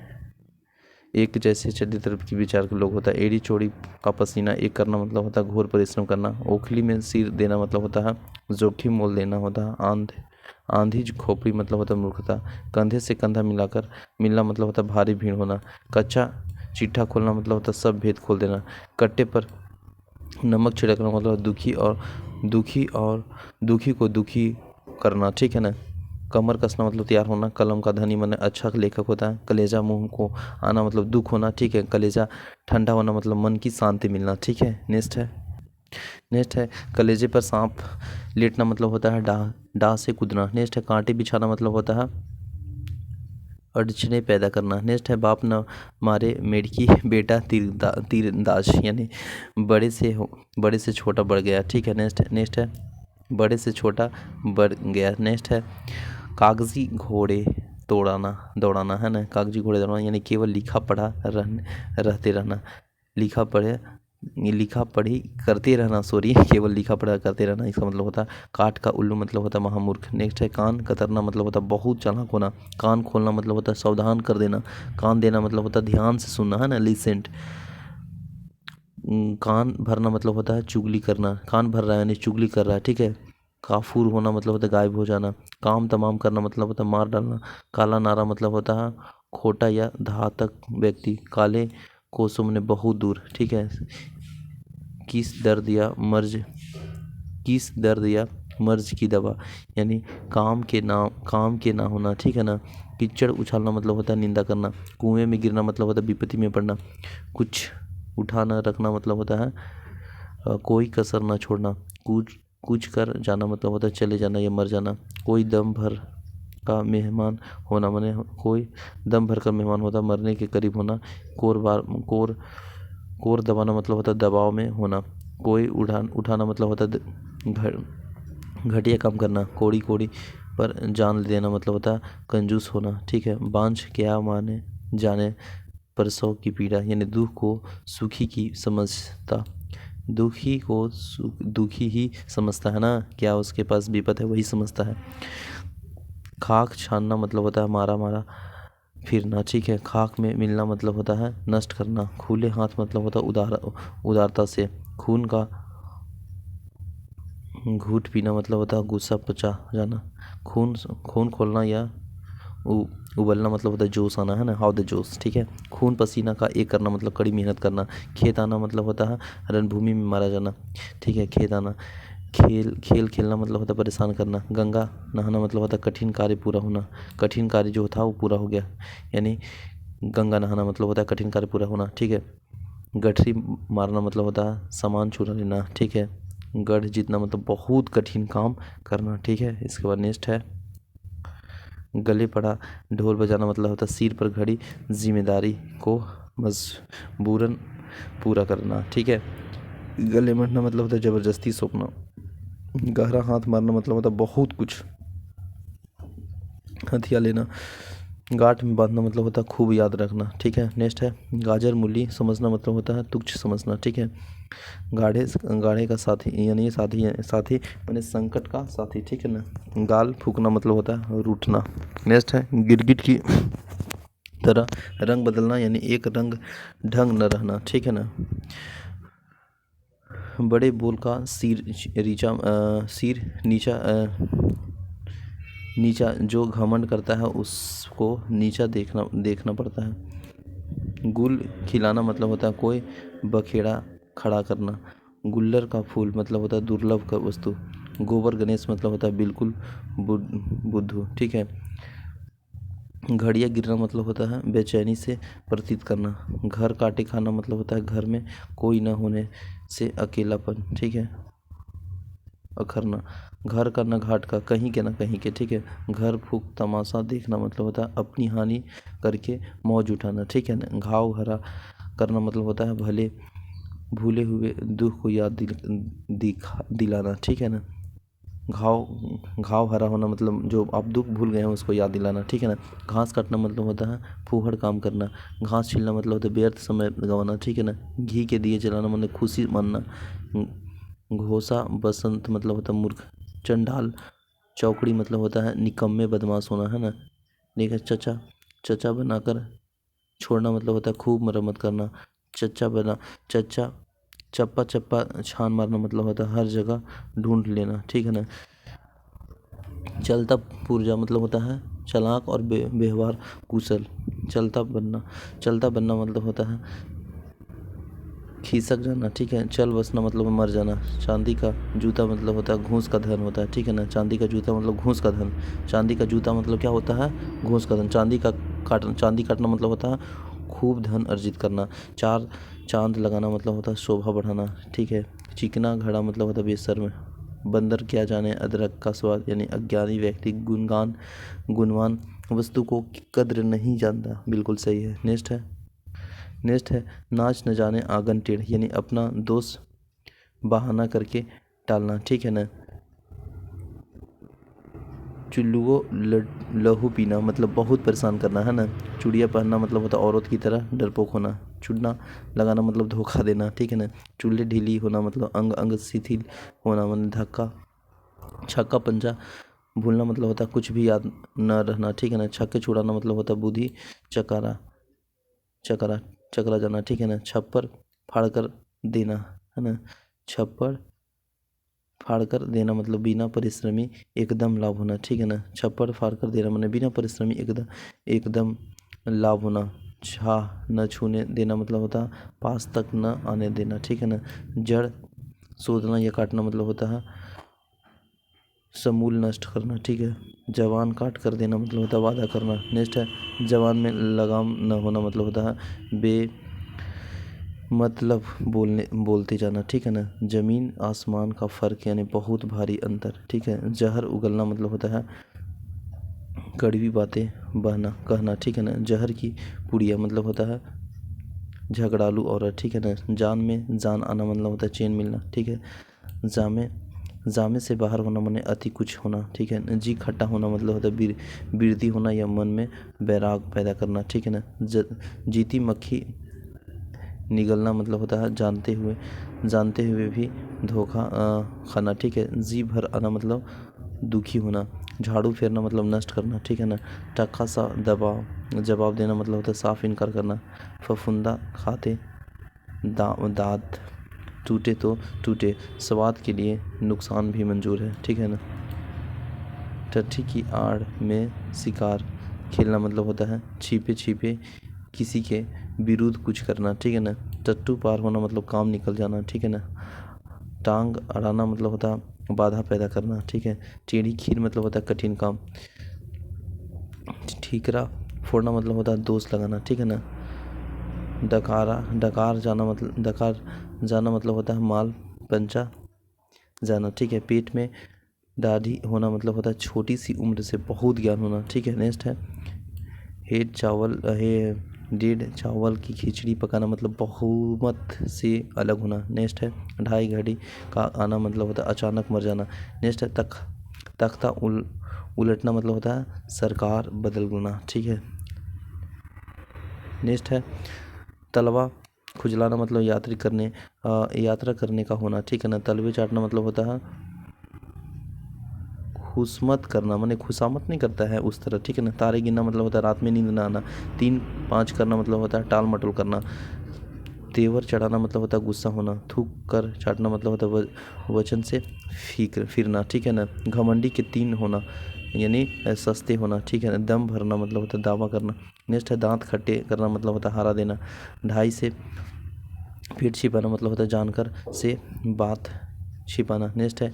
एक जैसे चली तरफ की विचार के लोग होता है, एड़ी चोड़ी का पसीना एक करना मतलब होता है घोर परिश्रम करना, ओखली में सिर देना मतलब होता है जोखिम मोल देना होता है, आंधी खोपड़ी मतलब होता है मूर्खता, कंधे से कंधा मिलना मतलब होता है भारी भीड़ होना, कच्चा चिट्ठा खोलना मतलब होता है सब भेद खोल देना, कट्टे पर नमक छिड़कना मतलब दुखी को दुखी करना। ठीक है ना। कमर कसना मतलब तैयार होना, कलम का धनी माने अच्छा लेखक होता है, कलेजा मुंह को आना मतलब दुख होना। ठीक है। कलेजा ठंडा होना मतलब मन की शांति मिलना। ठीक है। नेक्स्ट है कलेजे पर सांप लेटना मतलब होता है डा से कूदना। नेक्स्ट है कांटे बिछाना मतलब होता है अड़चने पैदा करना। नेक्स्ट है बाप न मारे मेढकी बेटा तीरंदाज, यानी बड़े से छोटा बढ़ गया। ठीक है। नेक्स्ट है बड़े से छोटा बढ़ गया। नेक्स्ट है कागजी घोड़े दौड़ाना, है ना। कागजी घोड़े दौड़ाना यानी केवल लिखा पढ़ा रहते रहना, लिखा पढ़ी करते रहना, सॉरी केवल लिखा पढ़ा करते रहना, इसका मतलब होता है काठ का उल्लू मतलब होता है महामूर्ख। नेक्स्ट है कान कतरना मतलब होता है बहुत चालाक होना, कान खोलना मतलब होता है सावधान कर देना, कान देना मतलब होता है ध्यान से सुनना, है ना, लिसेंट। कान भरना मतलब होता है चुगली करना, कान भर रहा है यानी चुगली कर रहा है। ठीक है। काफूर होना मतलब होता है गायब हो जाना, काम तमाम करना मतलब होता है मार डालना, काला नारा मतलब होता है खोटा या घातक व्यक्ति, काले को सुमने बहुत दूर। ठीक है। किस दर्द या मर्ज की दवा यानी काम के ना होना, ठीक है ना। कीचड़ उछालना मतलब होता है निंदा करना। कुएं में गिरना मतलब होता है विपत्ति में पड़ना। कुछ उठा न रखना मतलब होता है कोई कसर ना छोड़ना। कुछ कुछ कर जाना मतलब होता है चले जाना या मर जाना। कोई दम भर का मेहमान होना माने कोई दम भर कर मेहमान होता मरने के करीब होना। कोर कोर दबाना मतलब होता है दबाव में होना। कोई उठाना मतलब होता है घटिया काम करना। कोड़ी कोड़ी पर जान देना मतलब होता है कंजूस होना, ठीक है। बांझ क्या माने जाने प्रसव की पीड़ा यानी दुख को सुखी की समझता। दुखी ही समझता है ना, क्या उसके पास विपत है वही समझता है। खाक छानना मतलब होता है मारा मारा फिरना, ठीक है। खाक में मिलना मतलब होता है नष्ट करना। खुले हाथ मतलब होता है उदारता से। खून का घूंट पीना मतलब होता है गुस्सा पचा जाना। खून खून खोलना या उबलना मतलब होता है जोश आना, है ना, हाउ द जोश, ठीक है। खून पसीना का एक करना मतलब कड़ी मेहनत करना। खेत आना मतलब होता है रणभूमि में मारा जाना, ठीक है। खेत आना। खेल खेलना मतलब होता है परेशान करना। गंगा नहाना मतलब होता है कठिन कार्य पूरा होना। कठिन कार्य जो था वो पूरा हो गया यानी गंगा नहाना मतलब होता है कठिन कार्य पूरा होना, ठीक है। गठरी मारना मतलब होता है सामान चुरा लेना, ठीक है। गढ़ जीतना मतलब बहुत कठिन काम करना, ठीक है। इसके बाद नेक्स्ट है गले पड़ा ढोल बजाना मतलब होता है सिर पर घड़ी जिम्मेदारी को मजबूरन पूरा करना, ठीक है। गले मरना मतलब होता है जबरदस्ती सौंपना। गहरा हाथ मारना मतलब होता है बहुत कुछ हथिया लेना। गांठ में बांधना मतलब होता है खूब याद रखना, ठीक है। नेक्स्ट है गाजर मूली समझना मतलब होता है तुच्छ समझना, ठीक है। गाढ़े गाढ़े का साथी यानी साथी माने संकट का साथी, ठीक है ना। गाल फूकना मतलब होता है रूठना। नेक्स्ट है गिरगिट की तरह रंग बदलना यानी एक रंग ढंग न रहना, ठीक है ना। बड़े बोल का सिर नीचा जो घमंड करता है उसको नीचा देखना पड़ता है। गुल खिलाना मतलब होता है कोई बखेड़ा खड़ा करना। गुल्लर का फूल मतलब होता है दुर्लभ का वस्तु। गोबर गणेश मतलब होता है बिल्कुल बुद्धू, ठीक है। घड़िया गिरना मतलब होता है बेचैनी से प्रतीत करना। घर काटे खाना मतलब होता है घर में कोई न होने से अकेलापन, ठीक है। अखरना घर का न घाट का कहीं के न कहीं के, ठीक है। घर फूक तमाशा देखना मतलब होता है अपनी हानि करके मौज उठाना, ठीक है ना। घाव हरा करना मतलब होता है भूले हुए दुख को याद दिलाना, ठीक है ना। घाव घाव हरा होना मतलब जो आप दुख भूल गए हैं उसको याद दिलाना, ठीक है ना। घास काटना मतलब होता है फूहड़ काम करना। घास छीलना मतलब होता है व्यर्थ समय गंवाना, ठीक है ना। घी के दिए जलाना मतलब खुशी मानना। घोसा बसंत मतलब होता है मूर्ख चंडाल। चौकड़ी मतलब होता है निकम्मे बदमाश होना, है ना। देखिए चचा चचा बनाकर छोड़ना मतलब होता है खूब मरम्मत करना। चच्चा चप्पा चप्पा छान मारना मतलब होता है हर जगह ढूंढ लेना, ठीक है ना। चलता पुर्जा मतलब होता है चालाक और व्यवहार कुशल। चलता बनना मतलब होता है खिसक जाना, ठीक है। चल बसना मतलब मर जाना। चांदी का जूता मतलब होता है घूस का धन होता है, ठीक है ना। चांदी का जूता मतलब घूस का धन। चांदी का जूता मतलब क्या होता है घूस का धन। चांदी काटना मतलब होता है खूब धन अर्जित करना। चार चांद लगाना मतलब होता है शोभा बढ़ाना, ठीक है। चिकना घड़ा मतलब होता है बेशर्म। बंदर क्या जाने अदरक का स्वाद यानी अज्ञानी व्यक्ति गुणवान वस्तु को कद्र नहीं जानता, बिल्कुल सही है। नेक्स्ट है नाच न जाने आंगन टेढ़ यानी अपना दोष बहाना करके टालना, ठीक है ना। चुल्लुओ लहू पीना मतलब बहुत परेशान करना, है ना। चूड़िया पहनना मतलब होता औरत की तरह डरपोक होना। चुड़ना लगाना मतलब धोखा देना, ठीक है ना। चूल्हे ढीली होना मतलब अंग अंग शिथिल होना मतलब धक्का। छक्का पंजा भूलना मतलब होता कुछ भी याद न रहना, ठीक है ना। छक्के छुड़ाना मतलब होता बुद्धि चकरा चकरा चकरा जाना, ठीक है ना। छप्पर फाड़ कर देना, है ना। छप्पर फाड़ कर देना मतलब बिना परिश्रमी एकदम लाभ होना, ठीक है ना। छप्पर फाड़ कर देना मतलब बिना परिश्रमी एकदम लाभ होना। छा न छूने देना मतलब होता पास तक न आने देना, ठीक है ना। जड़ सोदना या काटना मतलब होता है समूल नष्ट करना, ठीक है। जवान काट कर देना मतलब होता है वादा करना। नेक्स्ट है जवान में लगाम न होना मतलब होता है मतलब बोलते जाना, ठीक है ना। जमीन आसमान का फर्क यानी बहुत भारी अंतर, ठीक है। जहर उगलना मतलब होता है कड़वी बातें बहना कहना, ठीक है ना। जहर की पुड़िया मतलब होता है झगड़ालू औरत, ठीक है ना। जान में जान आना मतलब होता है चैन मिलना, ठीक है। जामे से बाहर होना माने अति कुछ होना, ठीक है। जी खट्टा होना मतलब होता है बिरती होना या मन में बैराग पैदा करना, ठीक है ना। जीती मक्खी निगलना मतलब होता है जानते हुए भी धोखा खाना, ठीक है। जी भर आना मतलब दुखी होना। झाड़ू फेरना मतलब नष्ट करना, ठीक है ना। टक्का सा जवाब देना मतलब होता है साफ इनकार करना। फफूंदा खाते दांत टूटे तो टूटे, स्वाद के लिए नुकसान भी मंजूर है, ठीक है ना। टट्टी की आड़ में शिकार खेलना मतलब होता है छिपे छिपे किसी के विरुद्ध कुछ करना, ठीक है ना। टट्टू पार होना मतलब काम निकल जाना, ठीक है ना। टांग अड़ाना मतलब होता है बाधा पैदा करना, ठीक है। टेढ़ी खीर मतलब होता है कठिन काम। ठीकरा फोड़ना मतलब होता है दोष लगाना, ठीक है ना। डकार जाना मतलब होता है माल पंचा जाना, ठीक है। पेट में दाढ़ी होना मतलब होता है छोटी सी उम्र से बहुत ज्ञान होना, ठीक है। नेक्स्ट है डेढ़ चावल की खिचड़ी पकाना मतलब बहुमत से अलग होना। नेक्स्ट है ढाई घड़ी का आना मतलब होता है अचानक मर जाना। नेक्स्ट है तख्ता उलटना मतलब होता है सरकार बदलना, ठीक है। नेक्स्ट है तलवा खुजलाना मतलब यात्रा करने का होना, ठीक है ना। तलवे चाटना मतलब होता है खुशमत करना, माने खुशामत नहीं करता है उस तरह, ठीक है ना। तारे गिनना मतलब होता है रात में नींद ना आना। 3-5 करना मतलब होता है टाल मटोल करना। तेवर चढ़ाना मतलब होता है गुस्सा होना। थूक कर चाटना मतलब होता है वचन से फिरना, ठीक है ना। घमंडी के 3 होना यानी सस्ते होना, ठीक है ना। दम भरना मतलब होता है दावा करना। नेक्स्ट है दांत खट्टे करना मतलब होता है हारा देना। ढाई से पीठ छिपाना मतलब होता है जानकर से बात छिपाना। नेक्स्ट है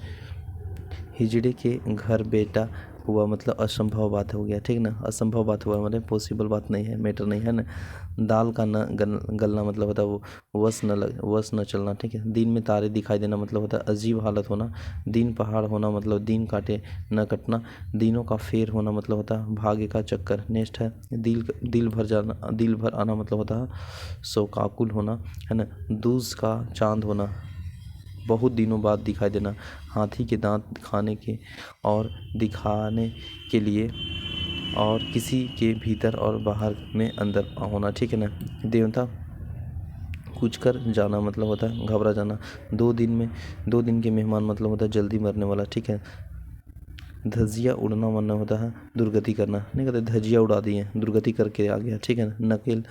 हिजड़े के घर बेटा हुआ मतलब असंभव बात हो गया, ठीक है ना। असंभव बात हुआ मतलब पॉसिबल बात नहीं है, मैटर नहीं है ना। दाल का न गलना मतलब होता है वो वश न चलना, ठीक है। दिन में तारे दिखाई देना मतलब होता है अजीब हालत होना। दिन पहाड़ होना मतलब दिन काटे न कटना। दिनों का फेर होना मतलब होता है भाग्य का चक्कर। नेक्स्ट है दिल भर आना मतलब होता है शोकाकुल होना, है ना। दूज का चांद होना बहुत दिनों बाद दिखाई देना। हाथी के दांत खाने के और दिखाने के लिए और किसी के भीतर और बाहर में अंदर होना, ठीक है ना। देवता कुछ कर जाना मतलब होता है घबरा जाना। 2 दिन के मेहमान मतलब होता है जल्दी मरने वाला, ठीक है। धजिया उड़ना मानना होता है दुर्गति करना, नहीं कहते धजिया उड़ा दिए दुर्गति करके आ गया, ठीक है ना। नकेल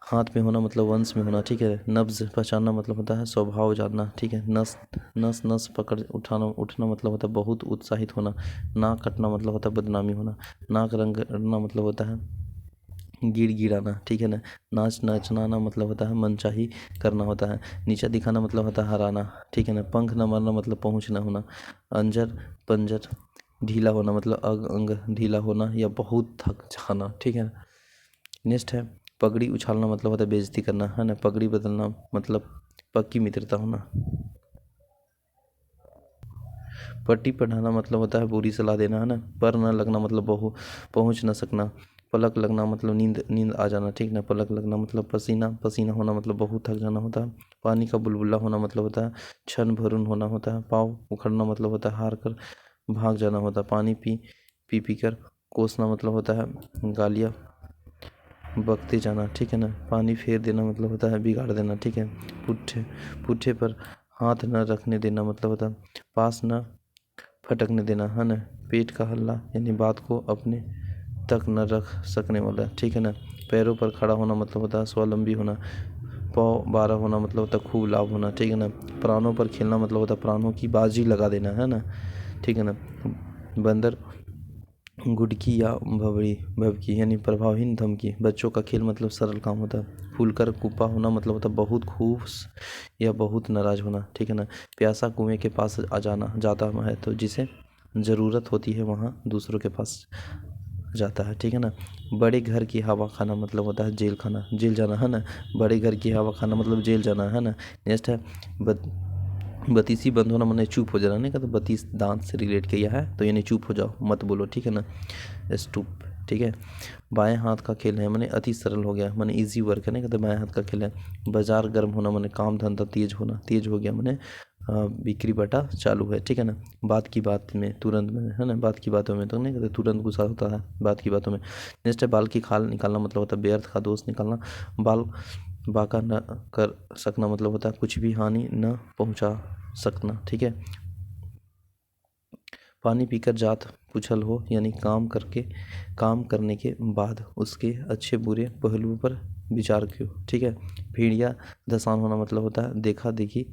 हाथ में होना मतलब वंश में होना, ठीक है। नब्ज पहचानना मतलब होता है स्वभाव जानना, ठीक है। नस पकड़ उठना मतलब होता है बहुत उत्साहित होना। नाक कटना मतलब होता है बदनामी होना। नाक रंगना मतलब होता है गिड़गिड़ाना, ठीक है ना। नचनाना मतलब होता है मनचाही करना होता है। नीचा दिखाना मतलब होता है हराना, ठीक है ना। पंख न मारना मतलब पहुँच न होना। अंजर पंजर ढीला होना मतलब अंग ढीला होना या बहुत थक जाना, ठीक है। नेक्स्ट है पगड़ी उछालना मतलब होता है बेइज्जती करना, है ना। पगड़ी बदलना मतलब पक्की मित्रता होना। पट्टी पढ़ाना मतलब होता है बुरी सलाह देना, है ना। पर न लगना मतलब पहुँच न सकना। पलक लगना मतलब नींद आ जाना, ठीक ना। पलक लगना मतलब पसीना होना मतलब बहुत थक जाना होता है। पानी का बुलबुला होना मतलब होता है क्षण भरून होना होता है। पाँव उखड़ना मतलब होता है हार कर भाग जाना होता है। पानी पी कर कोसना मतलब होता है गालियाँ बकते जाना, ठीक है ना। पानी फेर देना मतलब होता है बिगाड़ देना, ठीक है। पुट्ठे पर हाथ न रखने देना मतलब होता है पास न फटकने देना, है ना। पेट का हल्ला यानी बात को अपने तक न रख सकने वाला, ठीक है ना। पैरों पर खड़ा होना मतलब होता है स्वावलंबी होना। पाँव 12 होना मतलब होता है खूब लाभ होना, ठीक है ना। प्राणों पर खेलना मतलब होता है प्राणों की बाजी लगा देना, है ना, ठीक है ना। बंदर गुडकी या भवकी यानी प्रभावहीन धमकी। बच्चों का खेल मतलब सरल काम होता है। फूलकर कुप्पा होना मतलब होता है बहुत खुश या बहुत नाराज होना, ठीक है ना। प्यासा कुएं के पास आ जाता है तो जिसे ज़रूरत होती है वहाँ दूसरों के पास जाता है, ठीक है ना। बड़े घर की हवा खाना मतलब होता है जेल खाना, जेल जाना, है ना। बड़े घर की हवा खाना मतलब जेल जाना, है ना। नेक्स्ट है बतीसी बंद होना मैंने चुप हो जाना, नहीं कहते बतीस दांत से रिलेट किया है तो यानी चुप हो जाओ, मत बोलो, ठीक है ना। स्टूप, ठीक है। बाएं हाथ का खेल है मैंने अति सरल हो गया, मैंने इजी वर्क है, नहीं कहते बाएं हाथ का खेल है। बाजार गर्म होना मैंने काम धंधा तेज होना, तेज हो गया मैंने बिक्री बटा चालू है, ठीक है ना। बात की बात में तुरंत में, है ना, बात की बातों में तो नहीं कहते तुरंत गुस्सा होता है बात की बातों में। नेक्स्ट है बाल की खाल निकालना मतलब होता है व्यर्थ का दोष निकालना। बाल बाका न कर सकना मतलब होता है कुछ भी हानि न पहुंचा सकना, ठीक है। पानी पीकर जात पुछल हो यानी काम करने के बाद उसके अच्छे बुरे पहलुओं पर विचार क्यों, ठीक है। भेड़िया धसान होना मतलब होता है देखा देखी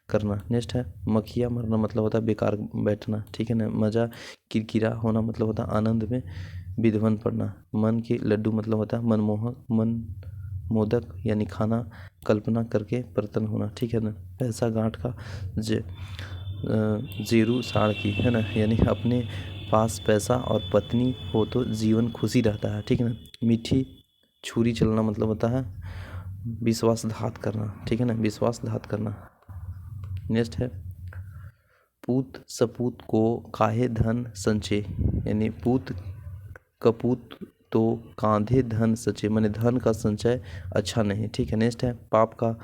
करना। नेक्स्ट है मक्खिया मरना मतलब होता है बेकार बैठना, ठीक है ना। मजा किरकिरा होना मतलब होता है आनंद में विध्वंस पड़ना। मन के लड्डू मतलब होता है मनमोहक मन मोदक यानी खाना कल्पना करके प्रतन होना, ठीक है ना। पैसा गांठ का जीरू साड़ की, है ना, यानी अपने पास पैसा और पत्नी हो तो जीवन खुशी रहता है, ठीक है ना। मीठी छुरी चलना मतलब होता है विश्वासघात करना, ठीक है ना, विश्वासघात करना। नेक्स्ट है पूत सपूत को काहे धन संचय, यानी पूत कपूत तो कांधे धन संचय, माने धन का संचय अच्छा नहीं, ठीक है। नेक्स्ट है पाप का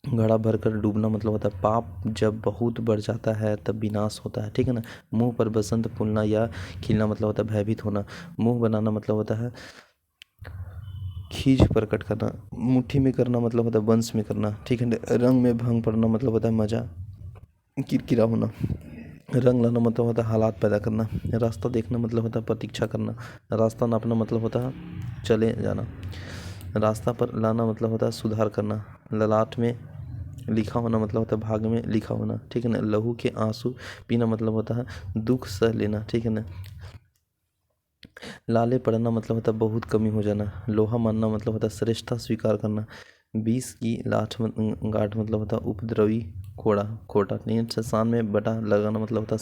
घड़ा भरकर डूबना मतलब होता है पाप जब बहुत बढ़ जाता है तब विनाश होता है, ठीक है ना। मुंह पर बसंत फूलना या खिलना मतलब होता है भयभीत होना। मुंह बनाना मतलब होता है खींच प्रकट करना। मुट्ठी में करना मतलब होता है वंश में करना, ठीक है। रंग में भंग पड़ना मतलब होता है मजा किरकिरा होना। रंग लाना मतलब होता है हालात पैदा करना। रास्ता देखना मतलब होता है प्रतीक्षा करना। रास्ता नापना मतलब होता है चले जाना। रास्ता पर लाना मतलब होता है सुधार करना। ललाट में लिखा होना मतलब होता है भाग में लिखा होना, ठीक है ना। लहू के आंसू पीना मतलब होता है दुख सह लेना, ठीक है ना। लाले पड़ना मतलब होता है बहुत कमी हो जाना। लोहा मानना मतलब होता है श्रेष्ठता स्वीकार करना। 20 की गांठ मतलब होता है उपद्रवी खोड़ा खोटा। नहीं शान में बटा लगाना मतलब होता है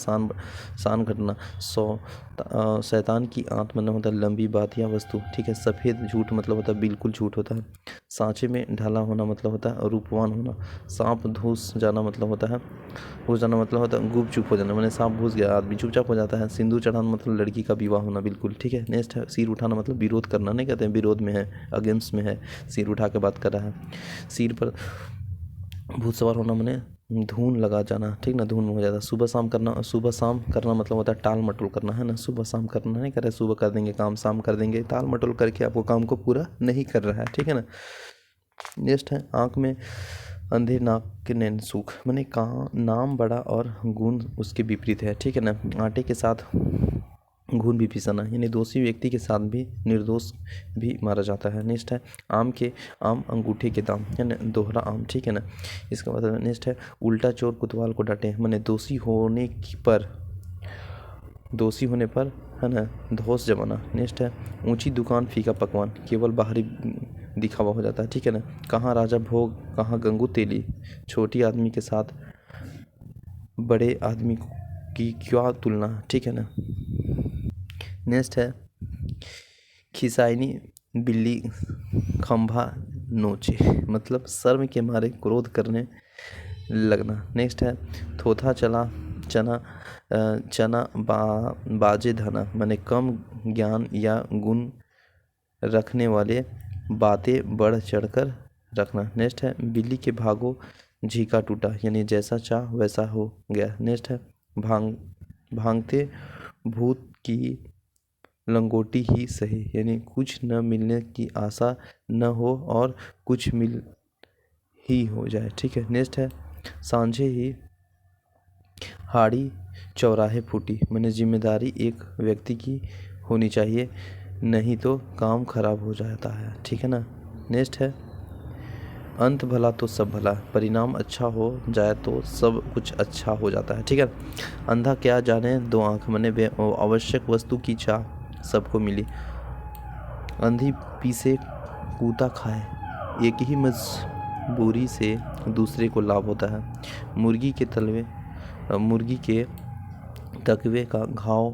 शान घटना। 100 शैतान की आंत मतलब होता है लंबी बात या वस्तु, ठीक है। सफ़ेद झूठ मतलब होता है बिल्कुल झूठ होता है। सांचे में ढाला होना मतलब होता है रूपवान होना। सांप धूस जाना मतलब होता है हो जाना मतलब होता है गुप चुप हो जाना, मैंने सांप घुस गया आदमी चुपचाप हो जाता है। सिंदूर चढ़ाना मतलब लड़की का विवाह होना बिल्कुल, ठीक है। नेक्स्ट है सिर उठाना मतलब विरोध करना, नहीं कहते हैं विरोध में है अगेंस्ट में है, सिर उठा के बात कर रहा है। सिर पर भूत सवार होना मैंने धून लगा जाना, ठीक ना, धून में हो जाता। सुबह शाम करना मतलब होता है टाल मटोल करना, है ना। सुबह शाम करना नहीं करे सुबह कर देंगे काम शाम कर देंगे, टाल मटोल करके आपको काम को पूरा नहीं कर रहा है, ठीक है ना। नेक्स्ट है आँख में अंधे नाक के नैन सूख, मैंने कहा नाम बड़ा और गुण उसके विपरीत है, ठीक है ना। आटे के साथ घून भी पिसाना, यानी दोषी व्यक्ति के साथ भी निर्दोष भी मारा जाता है। नेक्स्ट है आम अंगूठे के दाम, है ना, दोहरा आम, ठीक है ना। इसका मतलब नेक्स्ट है उल्टा चोर कोतवाल को डांटे, मैंने दोषी होने पर है ना धौंस जमाना। नेक्स्ट है ऊंची दुकान फीका पकवान, केवल बाहरी दिखावा हो जाता है, ठीक है ना। कहाँ राजा भोग कहाँ गंगू तेली, छोटी आदमी के साथ बड़े आदमी की क्या तुलना, ठीक है ना। नेक्स्ट है खिसाइनी बिल्ली खंभा नोचे, मतलब शर्म के मारे क्रोध करने लगना। नेक्स्ट है थोथा चना बाजे धना, माने कम ज्ञान या गुण रखने वाले बातें बढ़ चढ़कर रखना। नेक्स्ट है बिल्ली के भागो झीका टूटा, यानी जैसा चाह वैसा हो गया। नेक्स्ट है भांगते भूत की लंगोटी ही सही, यानी कुछ न मिलने की आशा न हो और कुछ मिल ही हो जाए, ठीक है। नेक्स्ट है सांझे ही हाड़ी चौराहे फूटी, मैंने जिम्मेदारी एक व्यक्ति की होनी चाहिए नहीं तो काम खराब हो जाता है, ठीक है ना। नेक्स्ट है अंत भला तो सब भला, परिणाम अच्छा हो जाए तो सब कुछ अच्छा हो जाता है, ठीक है। अंधा क्या जाने दो आंख, मैंने आवश्यक वस्तु की चाह सबको मिली। अंधी पीसे कूता खाए, एक ही मजबूरी से दूसरे को लाभ होता है। मुर्गी के तकवे का घाव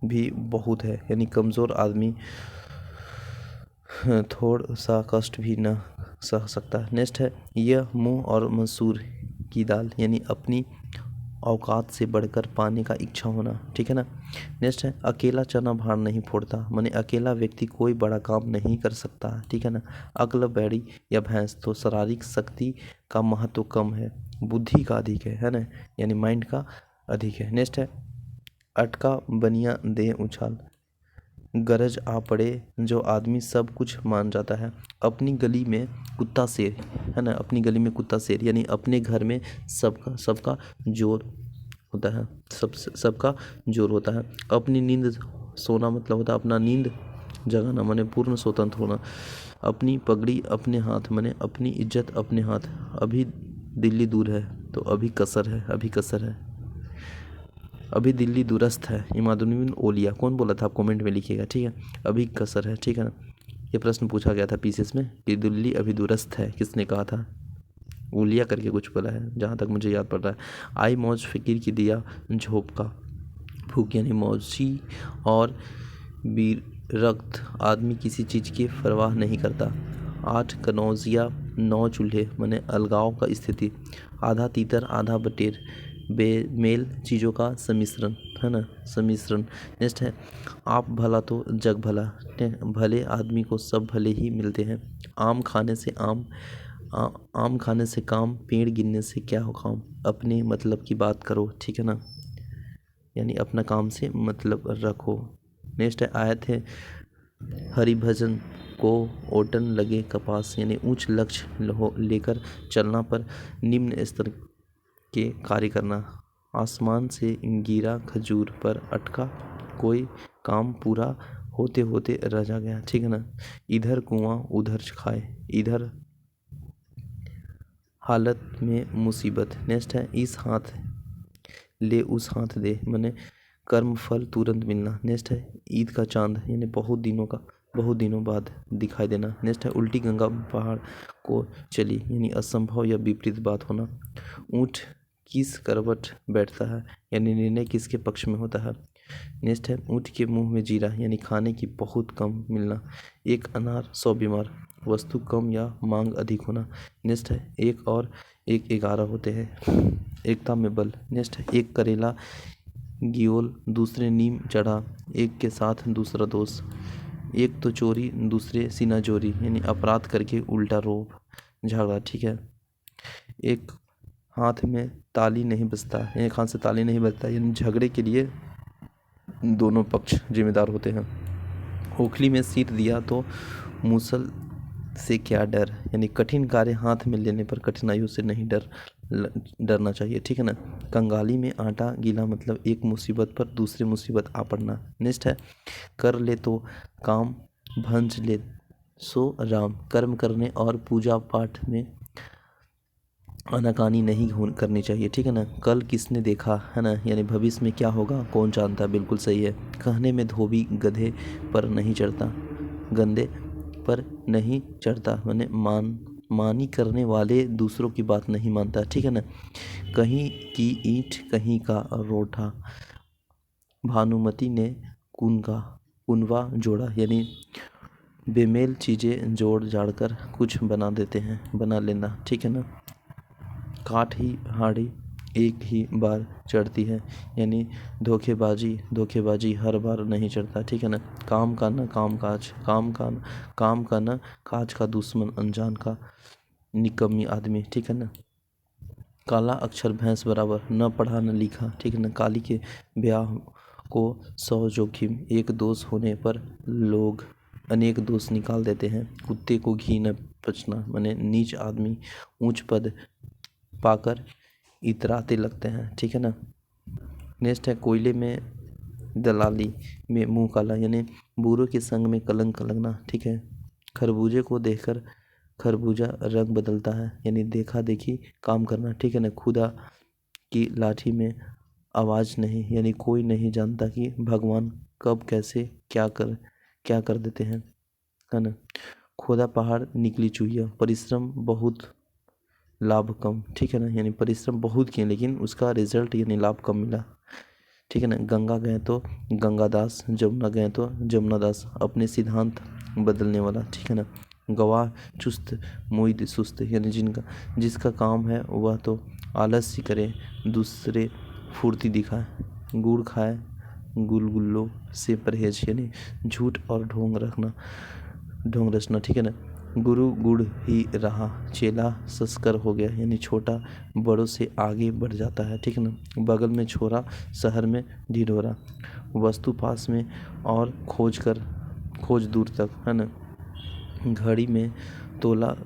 भी बहुत है, यानी कमज़ोर आदमी थोड़ा सा कष्ट भी न सह सकता। नेक्स्ट है यह मूंग और मसूर की दाल, यानी अपनी औकात से बढ़कर पाने का इच्छा होना, ठीक है ना। नेक्स्ट है अकेला चना भार नहीं फोड़ता, माने अकेला व्यक्ति कोई बड़ा काम नहीं कर सकता, ठीक है ना। अक्ल बैड़ी या भैंस, तो शारीरिक शक्ति का महत्व कम है, बुद्धि का अधिक है ना, यानी माइंड का अधिक है। नेक्स्ट है अटका बनिया दे उछाल, गरज आ पड़े जो आदमी सब कुछ मान जाता है। अपनी गली में कुत्ता शेर, है ना, अपनी गली में कुत्ता शेर, यानी अपने घर में सबका सबका जोर होता है, सबका जोर होता है। अपनी नींद सोना मतलब होता है अपना नींद जगाना, माने पूर्ण स्वतंत्र होना। अपनी पगड़ी अपने हाथ, माने अपनी इज्जत अपने हाथ। अभी दिल्ली दूर है तो अभी कसर है, अभी कसर है। अभी दिल्ली दूरस्थ है, इमादुद्दीन ओलिया। कौन बोला था आप कमेंट में लिखिएगा, ठीक है। अभी कसर है, ठीक है ना। ये प्रश्न पूछा गया था पीसीएस में कि दिल्ली अभी दूरस्थ है, किसने कहा था? ओलिया करके कुछ बोला है, जहाँ तक मुझे याद पड़ रहा है। आई मौज फिकिर की दिया झोंक का फूक, यानी मौजी और बेरक्त आदमी किसी चीज़ की परवाह नहीं करता। 8 कनौजिया 9 चूल्हे, माने अलगाव का स्थिति। आधा तीतर आधा बटेर, बेमेल चीज़ों का सम्मिश्रण, है ना, सम्मिश्रण। नेक्स्ट है आप भला तो जग भला, भले आदमी को सब भले ही मिलते हैं। आम खाने से आम खाने से काम, पेड़ गिनने से क्या हो काम। अपने मतलब की बात करो, ठीक है ना, यानी अपना काम से मतलब रखो। नेक्स्ट है आयत है हरिभजन को ओटन लगे कपास, यानी उच्च लक्ष्य लेकर चलना पर निम्न स्तर के कार्य करना। आसमान से गिरा खजूर पर अटका कोई काम पूरा होते होते रह गया, ठीक है ना। इधर कुआं उधर खाए, इधर हालत में मुसीबत। नेक्स्ट है इस हाथ ले उस हाथ दे, माने कर्म फल तुरंत मिलना। नेक्स्ट है ईद का चांद, यानी बहुत दिनों बाद दिखाई देना। नेक्स्ट है उल्टी गंगा पहाड़ को चली, यानी असंभव या विपरीत बात होना। ऊँट किस करवट बैठता है, यानी निर्णय किसके पक्ष में होता है। नेक्स्ट है ऊँट के मुंह में जीरा, यानी खाने की बहुत कम मिलना। एक अनार 100 बीमार, वस्तु कम या मांग अधिक होना। नेक्स्ट है एक और एक 11 होते हैं, एकता में बल। नेक्स्ट है एक करेला गियोल दूसरे नीम चढ़ा, एक के साथ दूसरा दोस्त। एक तो चोरी दूसरे सीना चोरी, यानी अपराध करके उल्टा रोब झगड़ा, ठीक है। एक हाथ में ताली नहीं बजता, एक हाथ से ताली नहीं बजता, यानी झगड़े के लिए दोनों पक्ष जिम्मेदार होते हैं। ओखली में सीट दिया तो मूसल से क्या डर, यानी कठिन कार्य हाथ में लेने पर कठिनाइयों से नहीं डरना चाहिए, ठीक है ना। कंगाली में आटा गीला, मतलब एक मुसीबत पर दूसरी मुसीबत आ पड़ना। नेक्स्ट है कर ले तो काम भंज ले सो राम, कर्म करने और पूजा पाठ में आनाकानी नहीं करनी चाहिए, ठीक है ना। कल किसने देखा, है ना, यानी भविष्य में क्या होगा कौन जानता, बिल्कुल सही है। कहने में धोबी गधे पर नहीं चढ़ता, गंदे पर नहीं चढ़ता, माने मानी करने वाले दूसरों की बात नहीं मानता, ठीक है ना। कहीं की ईंट कहीं का रोठा, भानुमति ने कुनवा जोड़ा, यानी बेमेल चीज़ें जोड़ जाड़ कर कुछ बना देते हैं, बना लेना, ठीक है ना। काठ ही हाड़ी एक ही बार चढ़ती है, यानी धोखेबाजी हर बार नहीं चढ़ता, ठीक है ना। काम का न काम का न काज का दुश्मन अनजान का निकम्मी आदमी, ठीक है ना। काला अक्षर भैंस बराबर, न पढ़ा न लिखा, ठीक है ना। काली के ब्याह को 100 जोखिम, एक दोष होने पर लोग अनेक दोष निकाल देते हैं। कुत्ते को घी न पचना, माने नीच आदमी ऊंच पद पाकर इतराते लगते हैं, ठीक है ना। नेक्स्ट है कोयले में दलाली में मुंह काला, यानी बूढ़ों के संग में कलंक लगना, ठीक है। खरबूजे को देखकर खरबूजा रंग बदलता है, यानी देखा देखी काम करना, ठीक है ना। खुदा की लाठी में आवाज़ नहीं, यानी कोई नहीं जानता कि भगवान कब कैसे क्या कर देते हैं, है ना। खोदा पहाड़ निकली चूहिया, परिश्रम बहुत लाभ कम, ठीक है ना, यानी परिश्रम बहुत किए लेकिन उसका रिजल्ट यानी लाभ कम मिला। ठीक है ना। गंगा गए तो गंगादास, जमुना गए तो जमुनादास, अपने सिद्धांत बदलने वाला, ठीक है ना। गवाह चुस्त मुइद सुस्त, यानी जिसका काम है वह तो आलस्य करे, दूसरे फुर्ती दिखाए। गुड़ खाए गुलगुल्लों से परहेज, यानी झूठ और ढोंग रचना, ठीक है ना। गुरु गुड़ ही रहा, चेला सस्कर हो गया, यानी छोटा बड़ों से आगे बढ़ जाता है, ठीक है ना। बगल में छोरा, शहर में ढिढोरा, वस्तु पास में और खोज दूर तक, है ना। घड़ी में तोला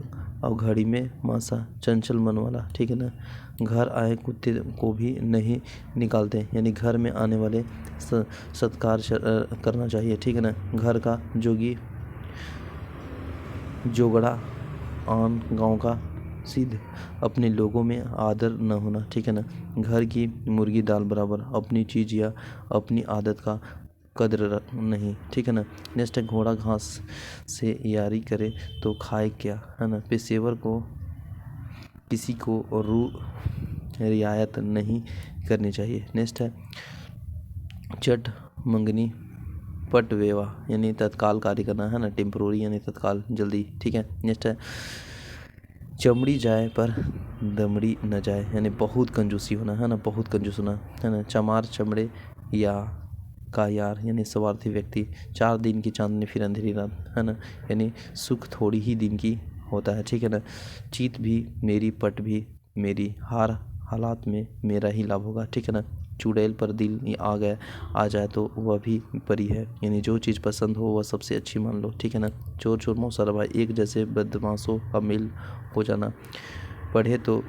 और घड़ी में मासा, चंचल मन वाला, ठीक है ना। घर आए कुत्ते को भी नहीं निकालते, यानी घर में आने वाले सत्कार करना चाहिए, ठीक है ना। घर का जोगी जोगड़ा आन गांव का सिद्ध, अपने लोगों में आदर न होना, ठीक है ना। घर की मुर्गी दाल बराबर, अपनी चीज़ या अपनी आदत का कद्र नहीं, ठीक है ना। नेक्स्ट है घोड़ा घास से यारी करे तो खाए क्या, है ना। पेशेवर को किसी को रियायत नहीं करनी चाहिए। नेक्स्ट है चट मंगनी पट वेवा, यानी तत्काल कार्य करना, है ना। टेम्पोररी यानी तत्काल, जल्दी, ठीक है। नेक्स्ट है चमड़ी जाए पर दमड़ी न जाए, यानी बहुत कंजूसी होना, है ना, बहुत कंजूस होना, है ना। चमार चमड़े या का यार, यानी स्वार्थी व्यक्ति। 4 दिन की चांदनी फिर अंधेरी रात, है ना, यानी सुख थोड़ी ही दिन की होता है, ठीक है ना। चीत भी मेरी पट भी मेरी, हार हालात में मेरा ही लाभ होगा, ठीक है ना। चुड़ैल पर दिल आ जाए तो वह भी परी है, यानी जो चीज़ पसंद हो वह सबसे अच्छी मान लो, ठीक है ना। चोर चोर मौसा भाई, एक जैसे बदमाशों का मेल हो जाना। पढ़े तो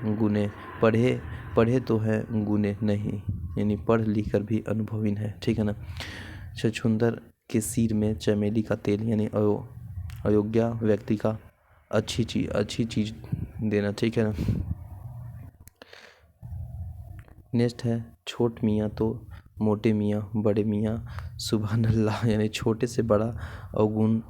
है गुने नहीं, यानी पढ़ लिख कर भी अनुभवीन है, ठीक है ना। छछूंदर के सिर में चमेली का तेल, यानी अयोग्य व्यक्ति का अच्छी चीज़ देना, ठीक है ना। नेक्स्ट है छोट मियाँ तो मोटे मियाँ, बड़े मियाँ सुबहान अल्लाह, यानी छोटे से बड़ा अवगुण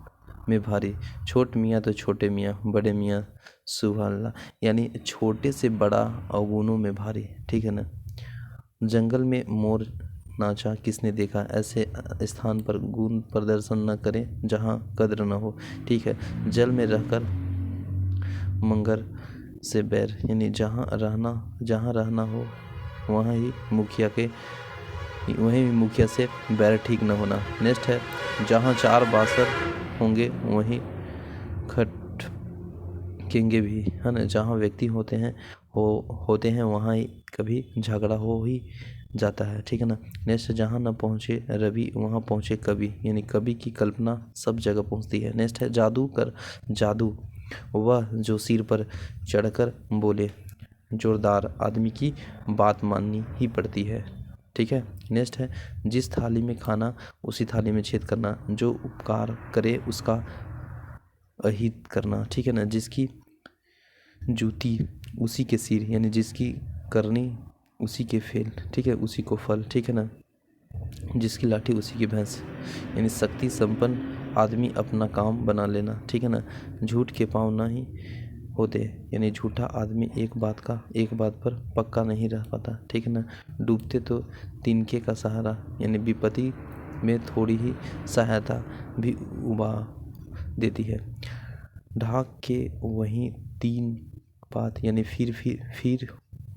में भारी। छोट मियाँ तो छोटे मियाँ, बड़े मियाँ सुबहान अल्लाह, यानी छोटे से बड़ा अवगुणों में भारी, ठीक है ना। जंगल में मोर नाचा किसने देखा, ऐसे स्थान पर गुण प्रदर्शन न करें जहाँ कद्र न हो, ठीक है। जल में रहकर मंगर से बैर, यानी जहाँ रहना हो वहीं मुखिया से बैर ठीक न होना। नेक्स्ट है जहाँ 4 बासर होंगे वहीं खटकेंगे भी, है ना। जहाँ व्यक्ति होते हैं वहाँ ही कभी झगड़ा हो ही जाता है, ठीक है ना। नेक्स्ट जहाँ न पहुँचे रवि वहाँ पहुँचे कवि, यानी कवि की कल्पना सब जगह पहुँचती है। नेक्स्ट है जादू वह जो सिर पर चढ़कर बोले, जोरदार आदमी की बात माननी ही पड़ती है, ठीक है। नेक्स्ट है जिस थाली में खाना उसी थाली में छेद करना, जो उपकार करे उसका अहित करना, ठीक है ना। जिसकी जूती उसी के सिर, यानी जिसकी करनी उसी के फेल, ठीक है, उसी को फल, ठीक है ना। जिसकी लाठी उसी की भैंस, यानी शक्ति संपन्न आदमी अपना काम बना लेना, ठीक है ना। झूठ के पाँव ना ही होते, यानी झूठा आदमी एक बात पर पक्का नहीं रह पाता, ठीक है ना। डूबते तो तिनके का सहारा, यानी विपत्ति में थोड़ी ही सहायता भी उबा देती है। ढाक के वही 3 बात, यानी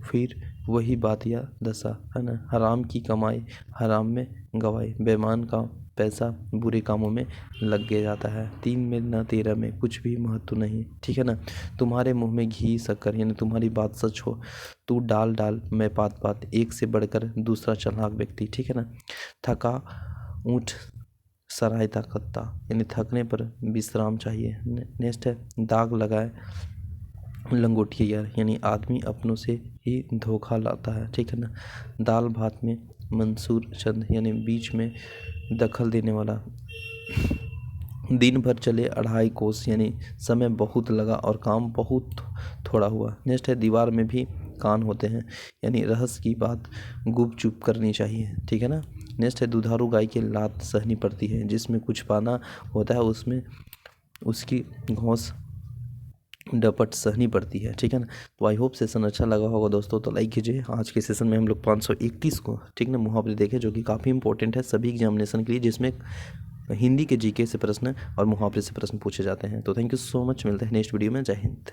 फिर वही बात या दशा, है ना। हराम की कमाई हराम में गवाई, बेईमान का पैसा बुरे कामों में लग गया जाता है। 3 में न 13 में कुछ भी महत्व नहीं, ठीक है ना। तुम्हारे मुंह में घी शक्कर, यानी तुम्हारी बात सच हो, तू डाल मैं पात, एक से बढ़कर दूसरा चालाक व्यक्ति, ठीक है ना। थका ऊँट सरायता कत्ता, यानी थकने पर विश्राम चाहिए। नेक्स्ट है दाग लगाए लंगोटिया यार, यानी आदमी अपनों से ही धोखा लाता है, ठीक है ना। दाल भात में मंसूर चंद, यानी बीच में दखल देने वाला। दिन भर चले 2.5 कोस, यानी समय बहुत लगा और काम बहुत थोड़ा हुआ। नेक्स्ट है दीवार में भी कान होते हैं, यानी रहस्य की बात गुप चुप करनी चाहिए, ठीक है ना। नेक्स्ट है दुधारू गाय की लात सहनी पड़ती है, जिसमें कुछ पाना होता है उसमें उसकी घोंस डपट सहनी पड़ती है, ठीक है ना। तो आई होप सेशन अच्छा लगा होगा दोस्तों, तो लाइक कीजिए। आज के सेशन में हम लोग 531 को, ठीक ना, मुहावरे देखे जो कि काफ़ी इंपॉर्टेंट है सभी एग्जामिनेशन के लिए, जिसमें हिंदी के जीके से प्रश्न और मुहावरे से प्रश्न पूछे जाते हैं। तो थैंक यू सो मच, मिलते हैं नेक्स्ट वीडियो में। जय हिंद।